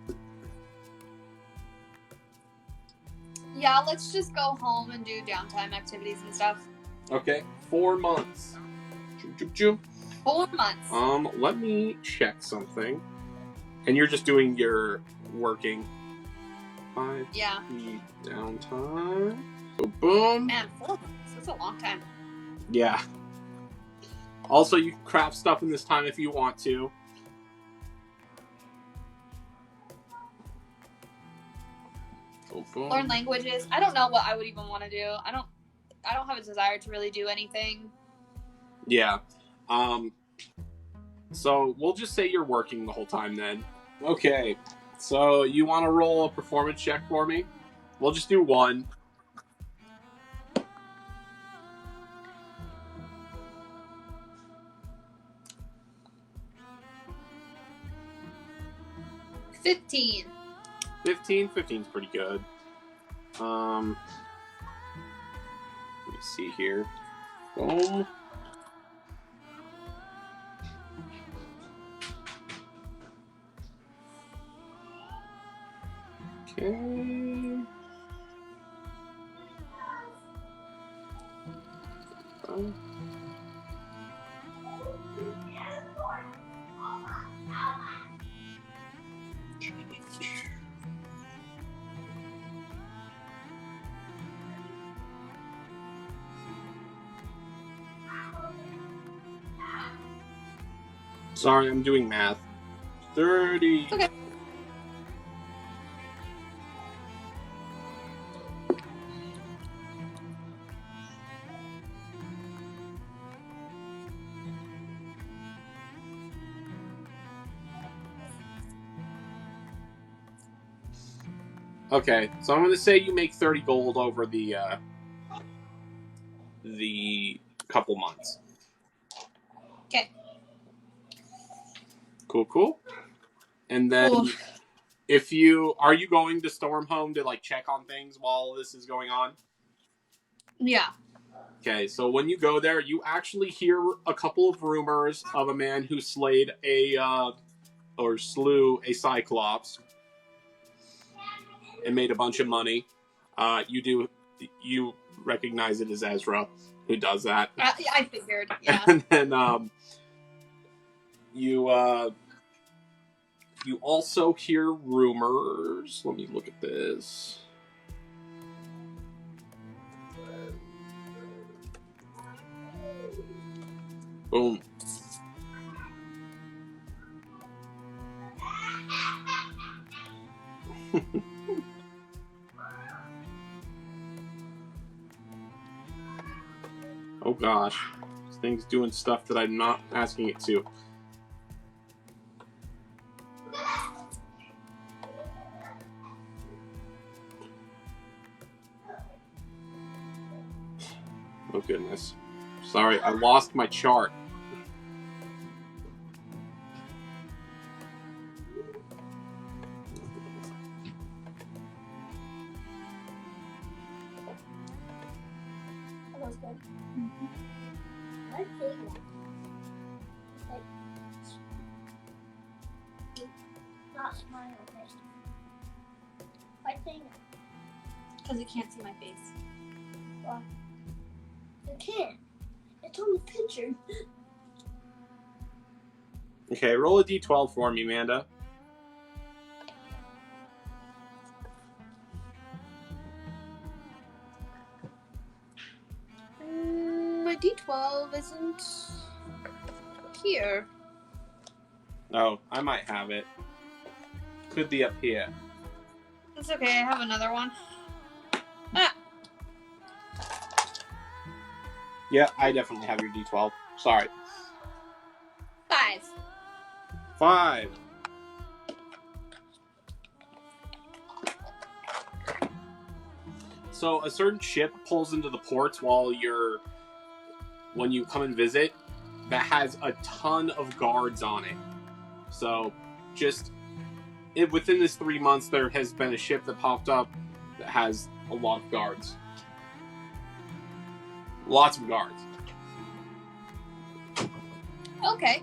Yeah, let's just go home and do downtime activities and stuff. Okay, 4 months. 4 months. Let me check something. And you're just doing your working. 5 Yeah. Downtime. Boom. Man, 4 months. That's a long time. Yeah. Also, you can craft stuff in this time if you want to. Learn languages. I don't know what I would even want to do. I don't have a desire to really do anything. Yeah. So we'll just say you're working the whole time then. Okay. So you want to roll a performance check for me? We'll just do 1. $15. 15's pretty good. Let me see here. Boom. Okay. Sorry, I'm doing math. 30. Okay. Okay, so I'm going to say you make 30 gold over the couple months. Okay. Cool. And then, Cool. are you going to Stormhome to like check on things while this is going on? Yeah. Okay, so when you go there, you actually hear a couple of rumors of a man who slew a cyclops and made a bunch of money. You recognize it as Ezra who does that. I figured, yeah. And then you also hear rumors. Let me look at this. Boom. Oh gosh. This thing's doing stuff that I'm not asking it to. Oh goodness. Sorry, I lost my chart. That was good. I think that. Like, not smile, okay? I think Because you can't see my face. well, you can. It's on the picture. Okay, roll a d12 for me, Amanda. My D12 isn't here. Oh, I might have it. Could be up here. It's okay, I have another one. Ah! Yeah, I definitely have your d12. Sorry. 5. 5. So a certain ship pulls into the ports when you come and visit, that has a ton of guards on it. So within this 3 months, there has been a ship that popped up that has a lot of guards. Lots of guards. Okay.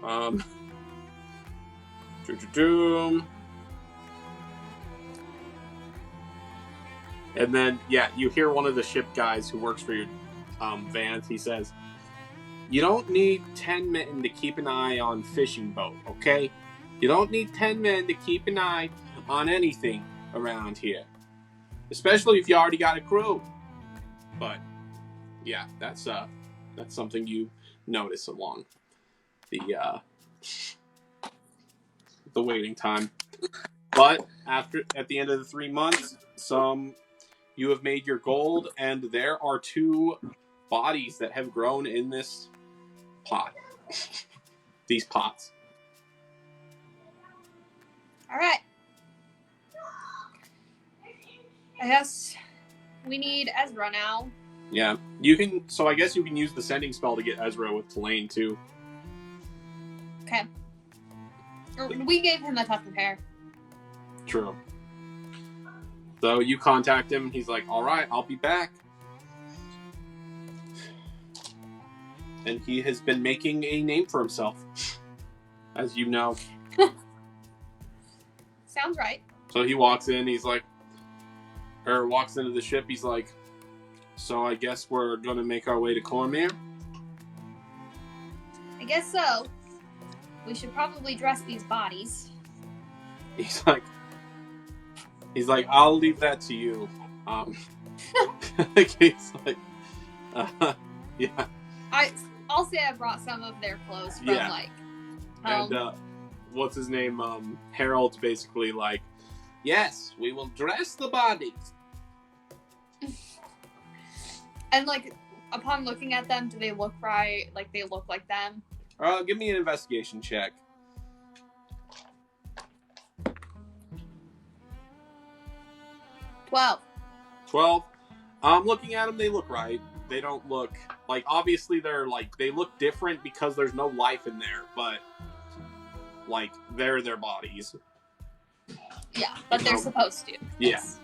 And then, you hear one of the ship guys who works for your van. He says, "You don't need 10 men to keep an eye on fishing boat, okay? You don't need 10 men to keep an eye on anything around here. Especially if you already got a crew." But, yeah, that's something you notice along the waiting time. But at the end of the 3 months, you have made your gold, and there are 2 bodies that have grown in this pot. These pots. Alright. I guess we need Ezra now. Yeah. So I guess you can use the sending spell to get Ezra with Tulane, too. Okay. We gave him a tough repair. True. So you contact him, he's like, "Alright, I'll be back." And he has been making a name for himself, as you know. Sounds right. So he walks into the ship, he's like, "So I guess we're gonna make our way to Cormyr?" I guess so. We should probably dress these bodies. He's like, "I'll leave that to you." He's like, yeah. I'll say I brought some of their clothes from And what's his name? Harold's basically like, "Yes, we will dress the bodies." And upon looking at them, do they look right? Like they look like them? Give me an investigation check. 12. 12. Looking at them, they look right. They don't look like, obviously they're like, they look different because there's no life in there, but like they're their bodies. Yeah, but they're supposed to. Yeah. Yes.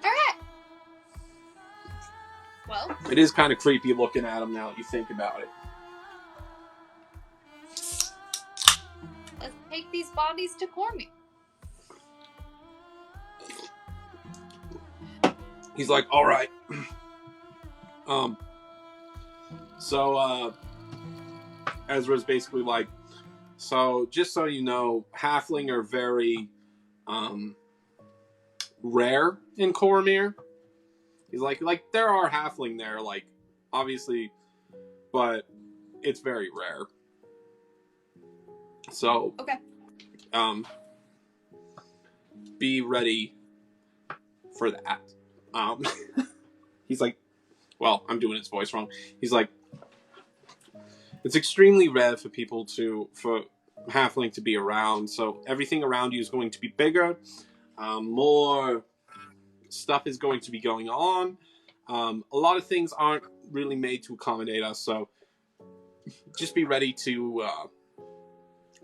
Alright. Well, It is kind of creepy looking at them now that you think about it. let's take these bodies to Cormier. He's like, all right. Ezra's basically like, so just so you know, halfling are very rare in Cormier. He's like there are halfling there, like, obviously, but it's very rare. So, okay. Be ready for that. He's like, well, I'm doing his voice wrong. He's like, it's extremely rare for halfling to be around, so everything around you is going to be bigger. More stuff is going to be going on. A lot of things aren't really made to accommodate us, so just be ready to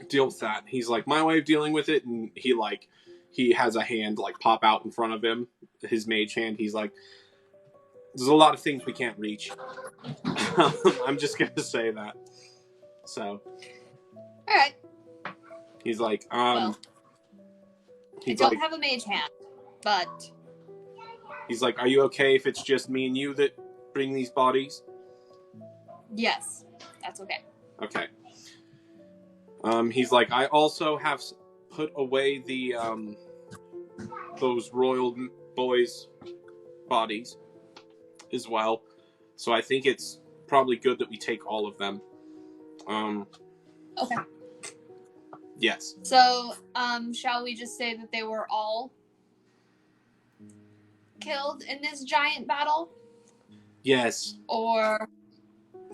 deal with that. He's like, my way of dealing with it, and he has a hand like pop out in front of him, his mage hand. He's like, there's a lot of things we can't reach. I'm just gonna say that. So, all right. He's like, well, I don't have a mage hand, but he's like, are you okay if it's just me and you that bring these bodies? Yes, that's okay. Okay. He's like, I also have put away the those royal boys' bodies as well, so I think it's probably good that we take all of them. Okay. Yes. So, shall we just say that they were all killed in this giant battle? Yes. Or...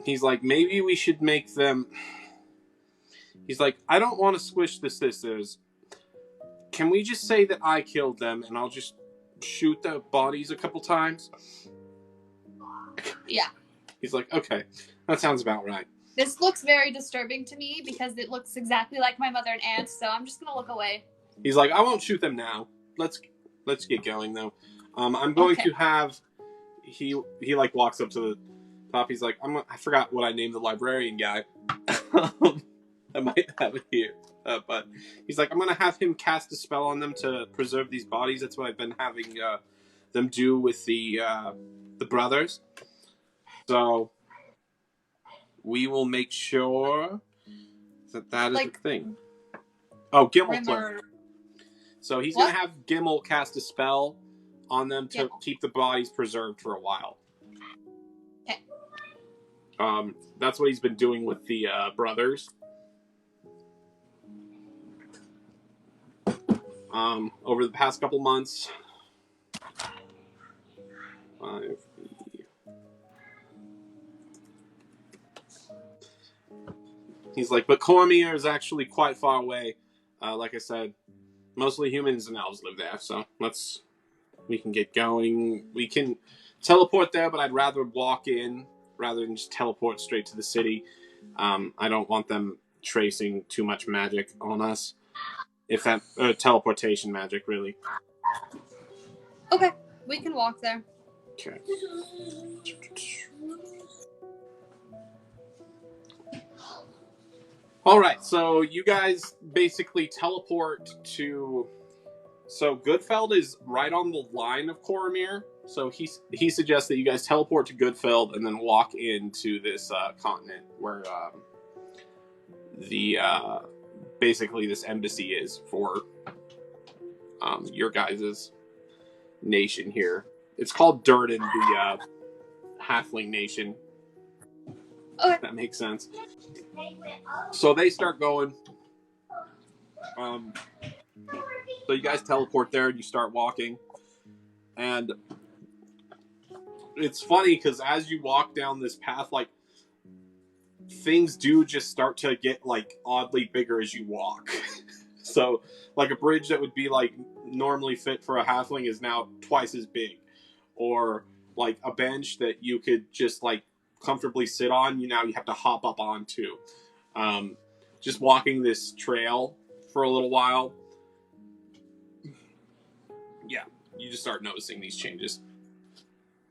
He's like, maybe we should make them... He's like, I don't want to squish the sisters. Can we just say that I killed them and I'll just shoot the bodies a couple times? Yeah. He's like, okay, that sounds about right. This looks very disturbing to me because it looks exactly like my mother and aunt, so I'm just gonna look away. He's like, I won't shoot them now. Let's get going though. I'm going to have... He like walks up to the top. He's like, I forgot what I named the librarian guy. I might have it here. But he's like, I'm going to have him cast a spell on them to preserve these bodies. That's what I've been having them do with the brothers. So we will make sure that is a thing. Oh, Gimel. So he's going to have Gimel cast a spell on them to keep the bodies preserved for a while. Okay. That's what he's been doing with the brothers. Over the past couple months. He's like, but Cormier is actually quite far away. Like I said, mostly humans and elves live there, so we can get going. We can teleport there, but I'd rather walk in rather than just teleport straight to the city. I don't want them tracing too much magic on us. If that teleportation magic, really. Okay, we can walk there. Okay. All right, so you guys basically teleport to. So Goodfeld is right on the line of Cormier. So he suggests that you guys teleport to Goodfeld and then walk into this continent where basically this embassy is for your guys' nation here. It's called Durden, the halfling nation. Okay. If that makes sense. So they start going. So you guys teleport there and you start walking. And it's funny because as you walk down this path, like, things do just start to get, like, oddly bigger as you walk. So, like, a bridge that would be, like, normally fit for a halfling is now twice as big. Or, like, a bench that you could just, like, comfortably sit on, you have to hop up onto. Just walking this trail for a little while, yeah, you just start noticing these changes.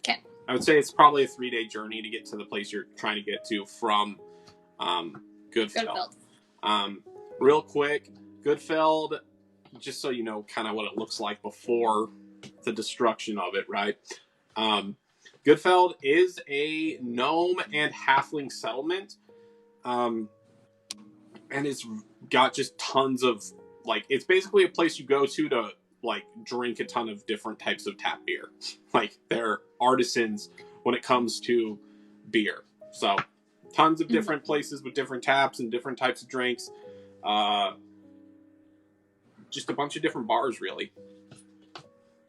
Okay. I would say it's probably a 3-day journey to get to the place you're trying to get to from Goodfeld. Real quick, Goodfeld, just so you know kind of what it looks like before the destruction of it, right? Goodfeld is a gnome and halfling settlement. And it's got just tons of, like, it's basically a place you go to, like, drink a ton of different types of tap beer. Like, they're artisans when it comes to beer. So, tons of different places with different taps and different types of drinks. Just a bunch of different bars, really.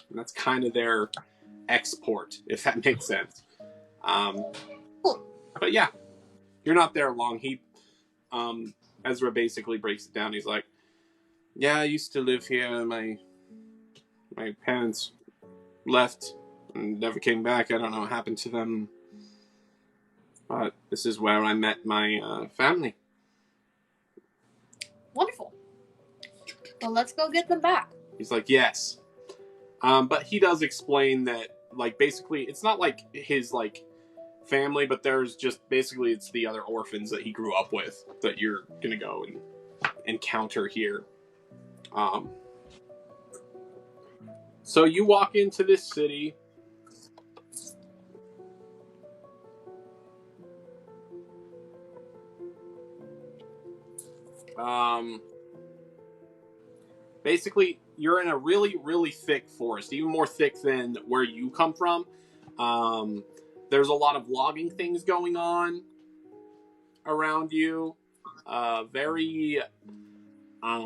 And that's kind of their export, if that makes sense. But yeah, you're not there long. Ezra basically breaks it down. He's like, yeah, I used to live here. My parents left and never came back. I don't know what happened to them. But this is where I met my family. Wonderful. Well, let's go get them back. He's like, yes. But he does explain that, like, basically, it's not like his, like, family, but there's just, basically, it's the other orphans that he grew up with that you're gonna go and encounter here. So you walk into this city. Basically, you're in a really, really thick forest, even more thick than where you come from. There's a lot of logging things going on around you. Very, I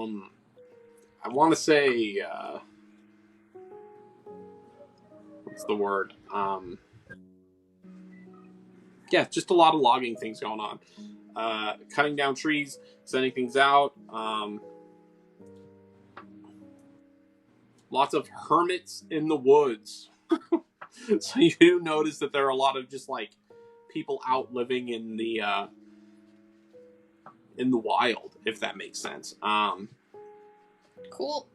want to say, what's the word? Yeah, just a lot of logging things going on. Cutting down trees, sending things out. Lots of hermits in the woods. So you do notice that there are a lot of just, like, people out living in the wild, if that makes sense. Cool.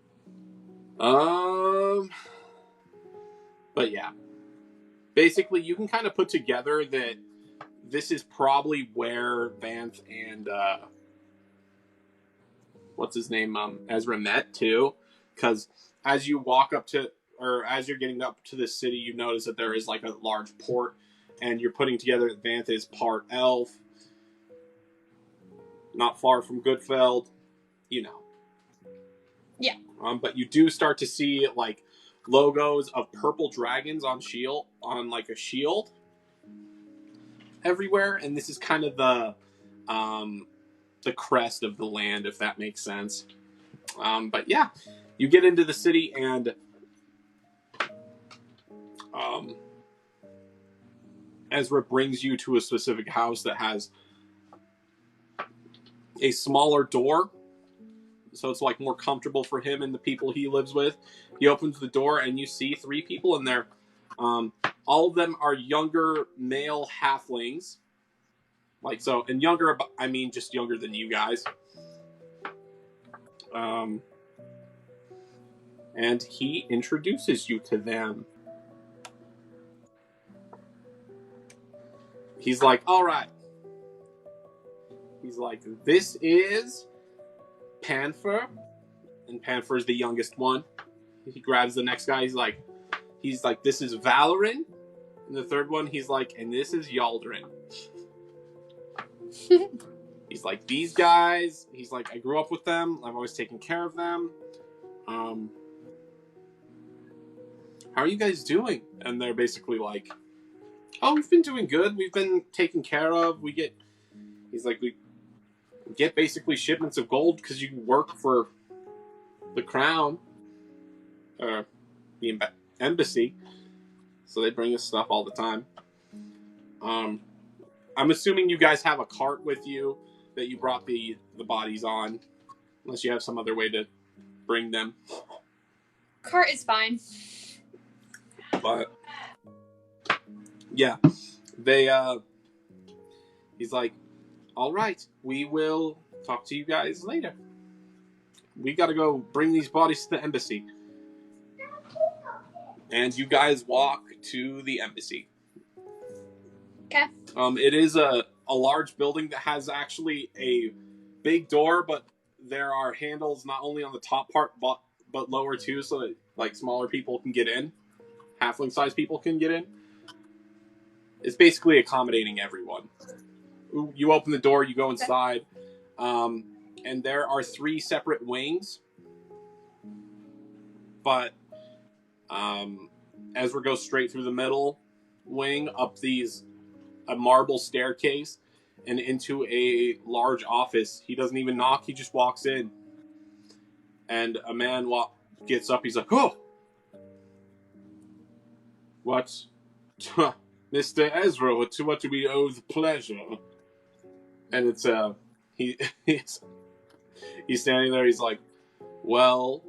But yeah. Basically, you can kind of put together that this is probably where Vanth and what's his name? Ezra met too. Because as you walk up to, or as you're getting up to the city, you notice that there is, like, a large port, and you're putting together that Vanth is part elf, not far from Goodfeld, you know. Yeah. But you do start to see, like, logos of purple dragons on like a shield everywhere, and this is kind of the crest of the land, if that makes sense. But yeah, you get into the city, and Ezra brings you to a specific house that has a smaller door, so it's, like, more comfortable for him and the people he lives with. He opens the door, and you see 3 people in there. All of them are younger male halflings. Like, so, and younger, I mean just younger than you guys. And he introduces you to them. He's like, all right. He's like, this is Panfer. And Panfer is the youngest one. He grabs the next guy. He's like, this is Valorin. And the third one, he's like, and this is Yaldrin. He's like, these guys, he's like, I grew up with them. I've always taken care of them. How are you guys doing? And they're basically like, oh, we've been doing good. We've been taken care of. We get basically shipments of gold because you work for the crown. Or the embassy. So they bring us stuff all the time. I'm assuming you guys have a cart with you that you brought the bodies on. Unless you have some other way to bring them. Cart is fine. But yeah, they he's like, all right, we will talk to you guys later. We gotta go bring these bodies to the embassy. And you guys walk to the embassy. Okay. It is a large building that has actually a big door, but there are handles not only on the top part but lower too, so that like smaller people can get in. Halfling-sized people can get in. It's basically accommodating everyone. You open the door, you go inside, and there are 3 separate wings. But Ezra goes straight through the middle wing, up a marble staircase, and into a large office. He doesn't even knock, he just walks in. And a man gets up, he's like, oh! What? Mr. Ezra, to what do we owe the pleasure? And it's, he's standing there, he's like, well,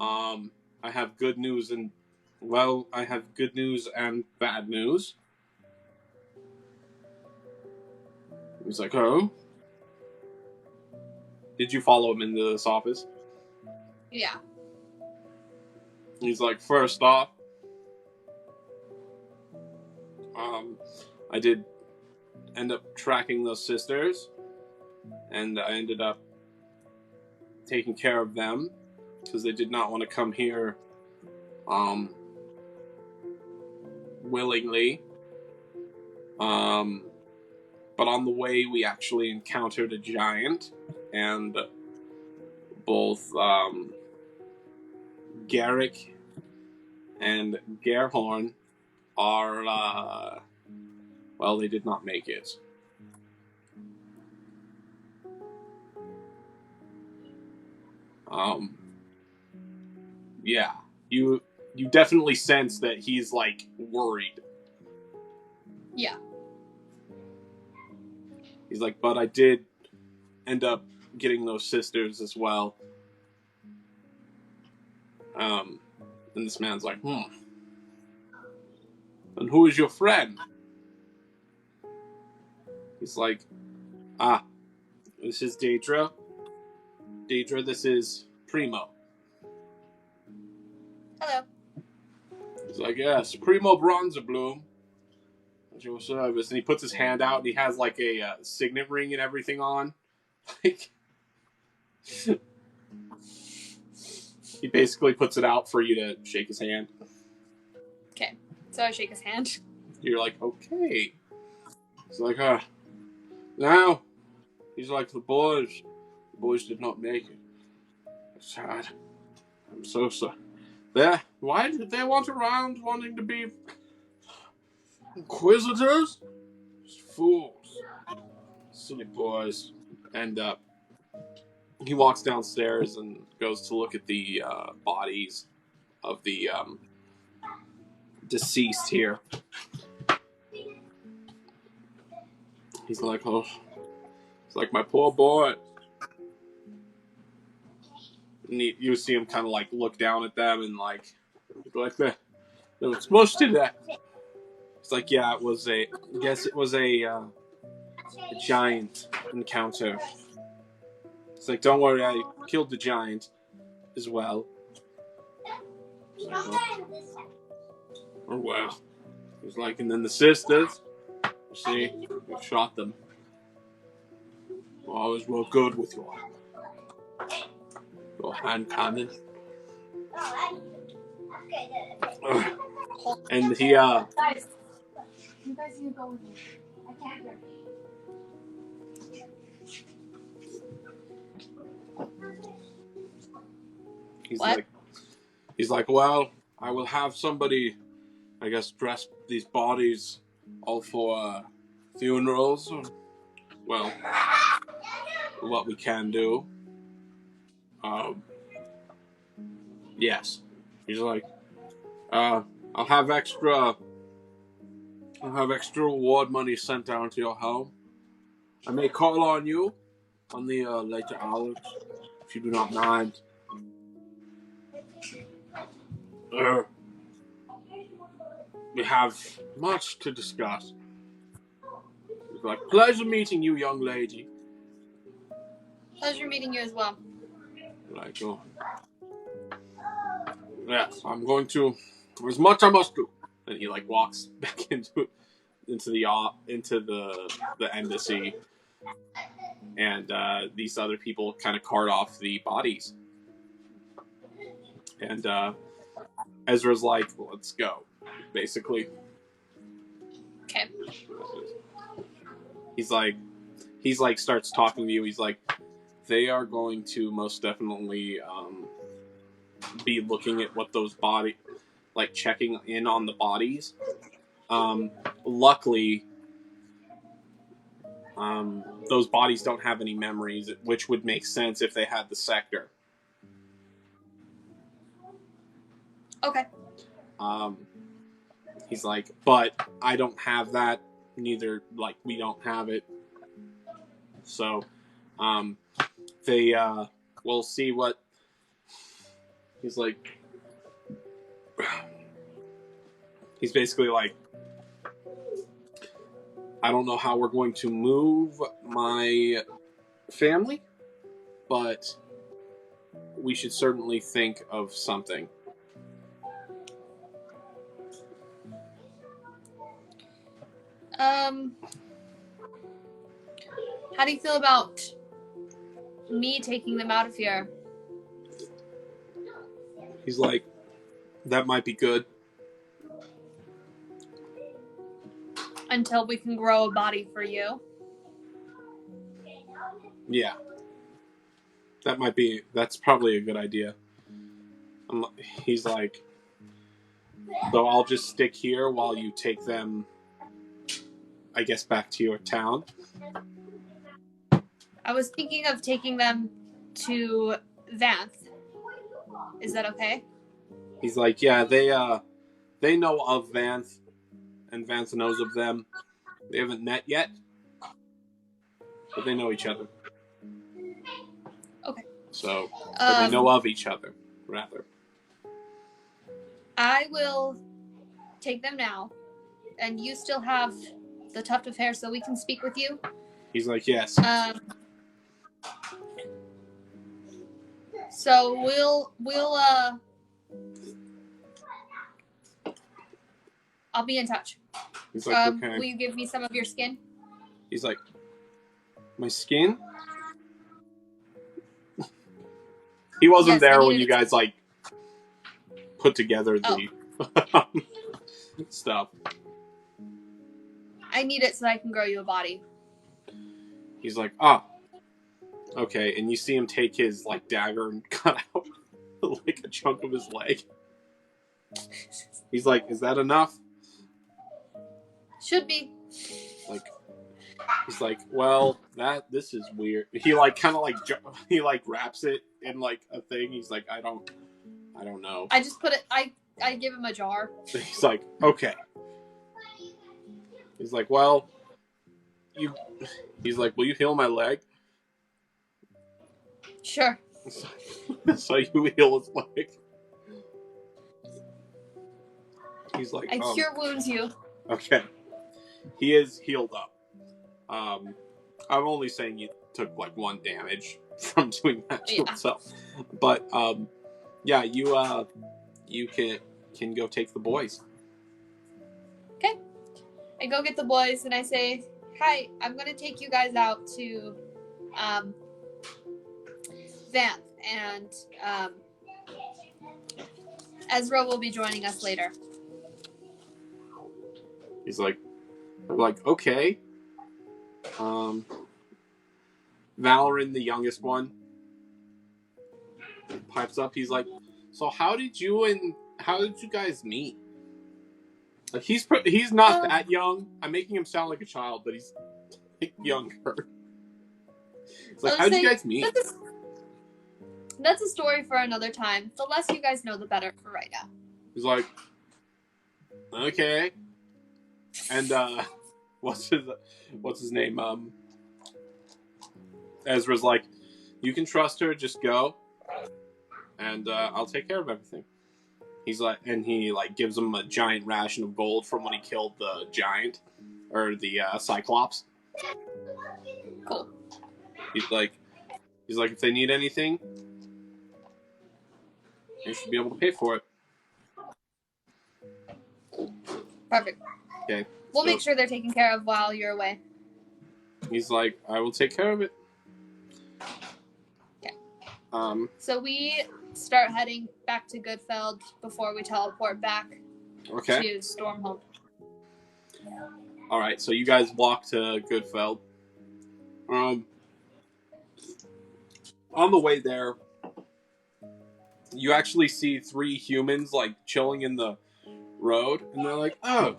I have good news and bad news. He's like, oh? Did you follow him into this office? Yeah. He's like, first off, I did end up tracking those sisters, and I ended up taking care of them, because they did not want to come here, willingly. But on the way, we actually encountered a giant, and both, Garrick and Gerhorn are, well, they did not make it. Yeah, you definitely sense that he's, like, worried. Yeah. He's like, but I did end up getting those sisters as well. And this man's like, And who is your friend? He's like, this is Deidra. Deidra, this is Primo. Hello. He's like, yes, Primo Bronzerbloom. At your service. And he puts his hand out and he has like a signet ring and everything on. Like, he basically puts it out for you to shake his hand. Okay. So I shake his hand. You're like, okay. He's like, now. He's like, the boys did not make it. It's sad. I'm so sorry. Why did they want around wanting to be inquisitors? Just fools. Silly boys. And he walks downstairs and goes to look at the bodies of the deceased here. He's like, oh, it's like my poor boy. And you see him kind of like look down at them and like they were smushed to death. It's like, yeah, it was a giant encounter. It's like, don't worry, I killed the giant as well. Oh well. He's like, and then the sisters, you see, we shot them. Always well good with your hand cannon. And he Guys, you guys need to go with me. I can't hear. He's like, well, I will have somebody, I guess, dress these bodies all for funerals. Or, well, what we can do. Yes. He's like, I'll have extra reward money sent down to your home. I may call on you on the later hours, if you do not mind. We have much to discuss. It's like, pleasure meeting you, young lady. Pleasure meeting you as well. Like, oh. Yes, I'm going to. There's much I must do. And he like walks back into the embassy, and these other people kind of cart off the bodies. And Ezra's like, well, let's go, basically. Okay. He's like starts talking to you. He's like, they are going to most definitely be looking at what those body, like checking in on the bodies. Luckily, those bodies don't have any memories, which would make sense if they had the sector. Okay. He's like, but I don't have that. Neither, like, we don't have it. So, they will see what. He's like, he's basically like, I don't know how we're going to move my family, but we should certainly think of something. How do you feel about me taking them out of here? He's like, that might be good. Until we can grow a body for you. Yeah. That's probably a good idea. He's like, so I'll just stick here while you take them, I guess, back to your town. I was thinking of taking them to Vanth. Is that okay? He's like, yeah, they know of Vanth, and Vanth knows of them. They haven't met yet, but they know each other. Okay. So, but they know of each other, rather. I will take them now, and you still have the tuft of hair, so we can speak with you. He's like, yes. So we'll I'll be in touch. He's like, okay. Will you give me some of your skin? He's like, my skin? He wasn't there when you guys, like, put together the stuff. I need it so I can grow you a body. He's like, okay. And you see him take his, like, dagger and cut out, like, a chunk of his leg. He's like, is that enough? Should be. Like, he's like, well, this is weird. He, like, kind of, like, he, like, wraps it in, like, a thing. He's like, I don't know. I just put it, I give him a jar. He's like, okay. He's like, well, he's like, will you heal my leg? Sure. So you heal his leg. He's like, I cure wounds you. Okay. He is healed up. I'm only saying you took like 1 damage from doing that to himself. But yeah, you can go take the boys. Okay. I go get the boys and I say, hi, I'm gonna take you guys out to Vanth, and Ezra will be joining us later. He's like, okay. Valoran, the youngest one, pipes up. He's like, so how did you guys meet? Like, he's not that young. I'm making him sound like a child, but he's younger. It's like, how did you guys meet? That's a story for another time. The less you guys know, the better for right now. He's like, okay. And what's his name? Ezra's like, you can trust her. Just go. and I'll take care of everything. He's like, and he like gives him a giant ration of gold from when he killed the giant or the Cyclops. Cool. He's like, if they need anything, they should be able to pay for it. Perfect. Okay. We'll make sure they're taken care of while you're away. He's like, I will take care of it. Okay. So we start heading back to Goodfeld before we teleport back to Stormhome. All right, so you guys walk to Goodfeld. On the way there, you actually see 3 humans like chilling in the road, and they're like, "Oh,"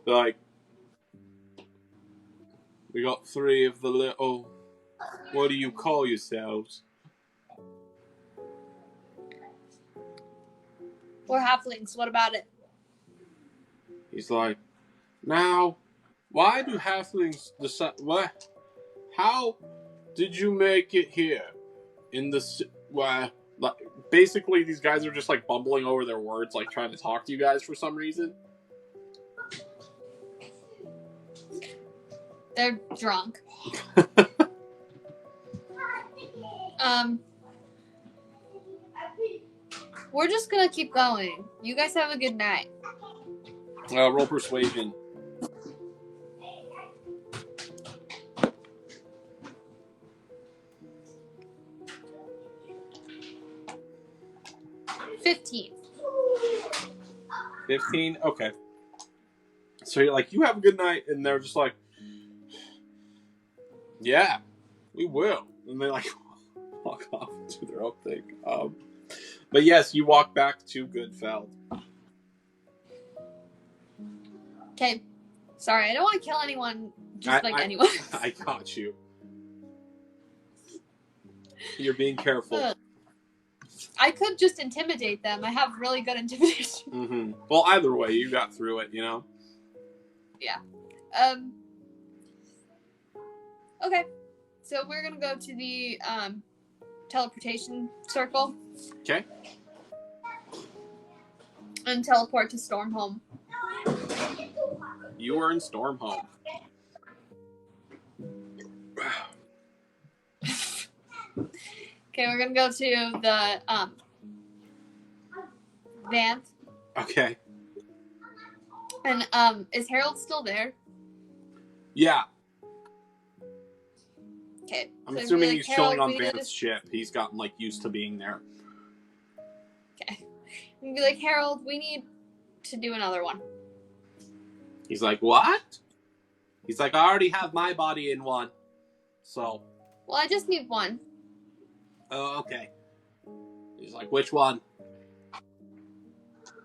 they're like, "We got 3 of the little. What do you call yourselves?" We're halflings. What about it? He's like, "Now, why do halflings decide? What? How did you make it here? In the why?" Like, basically, these guys are just like bumbling over their words, like trying to talk to you guys for some reason. They're drunk. We're just gonna keep going. You guys have a good night. Roll persuasion. $15. 15? Okay. So you're like, you have a good night, and they're just like, yeah, we will. And they like walk off to their own thing. But yes, you walk back to Goodfeld. Okay. Sorry, I don't want to kill anyone, anyone. I got you. You're being careful. I could just intimidate them. I have really good intimidation. Mm-hmm. Well, either way, you got through it, you know? Yeah. Okay. So we're going to go to the teleportation circle. Okay. And teleport to Stormhome. You are in Stormhome. Okay, we're gonna go to the van. Okay. And is Harold still there? Yeah. Okay. I'm assuming he's chilling on Van's ship. He's gotten like used to being there. Okay. I'm gonna be like, Harold, we need to do another one. He's like, what? He's like, I already have my body in one. So. Well, I just need one. Oh, okay. He's like, which one?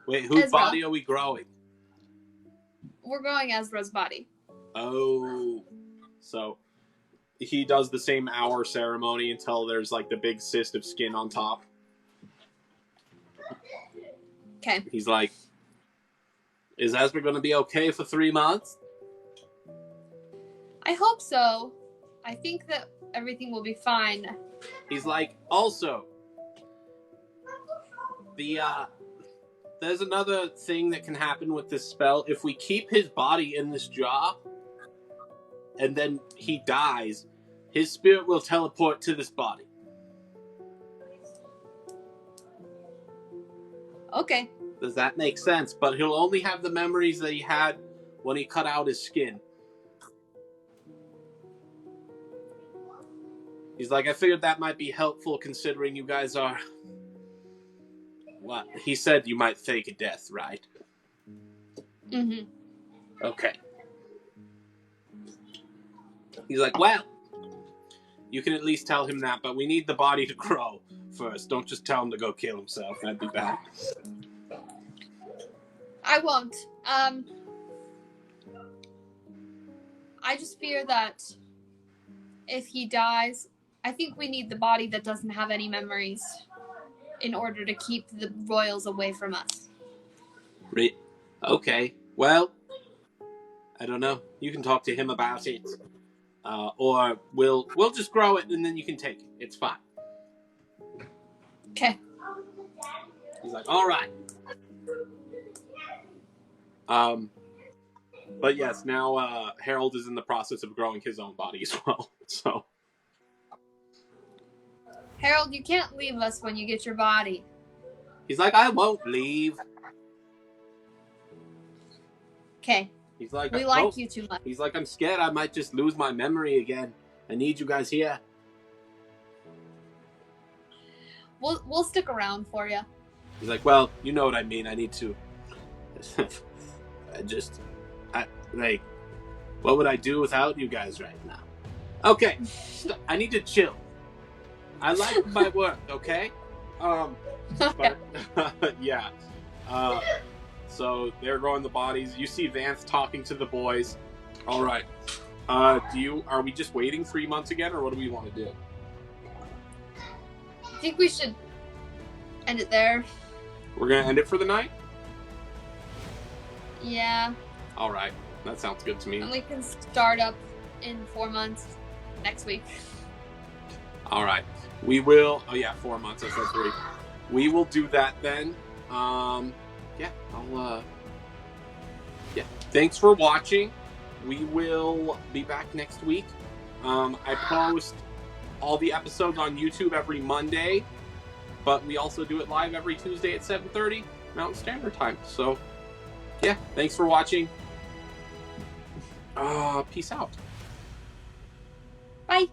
Wait, whose body are we growing? We're growing Ezra's body. Oh. So, he does the same hour ceremony until there's like the big cyst of skin on top. Okay. He's like, is Ezra going to be okay for 3 months? I hope so. I think that everything will be fine. He's like, also, there's another thing that can happen with this spell. If we keep his body in this jar, and then he dies, his spirit will teleport to this body. Okay. Does that make sense? But he'll only have the memories that he had when he cut out his skin. He's like, I figured that might be helpful considering you guys are... What? He said you might fake a death, right? Mm-hmm. Okay. He's like, well, you can at least tell him that, but we need the body to grow first. Don't just tell him to go kill himself. That'd be bad. I won't. I just fear that if he dies, I think we need the body that doesn't have any memories in order to keep the royals away from us. Okay. Well, I don't know. You can talk to him about it. Or we'll just grow it and then you can take it. It's fine. Okay. He's like, all right. But yes, now Harold is in the process of growing his own body as well. So Harold, you can't leave us when you get your body. he's like, I won't leave. Okay. He's like, We like you too much. He's like, I'm scared I might just lose my memory again. I need you guys here. We'll stick around for you. He's like, well, you know what I mean. I need to. What would I do without you guys right now? Okay, I need to chill. I like my work, okay? But yeah. So they're growing the bodies. You see Vance talking to the boys. All right. Are we just waiting 3 months again, or what do we want to do? I think we should end it there. We're gonna end it for the night? Yeah. All right. That sounds good to me. And we can start up in 4 months next week. All right. We will. Oh yeah, 4 months. I said 3. We will do that then. Yeah. Yeah. Thanks for watching. We will be back next week. I post all the episodes on YouTube every Monday, but we also do it live every Tuesday at 7:30 Mountain Standard Time. So, yeah. Thanks for watching. Peace out. Bye.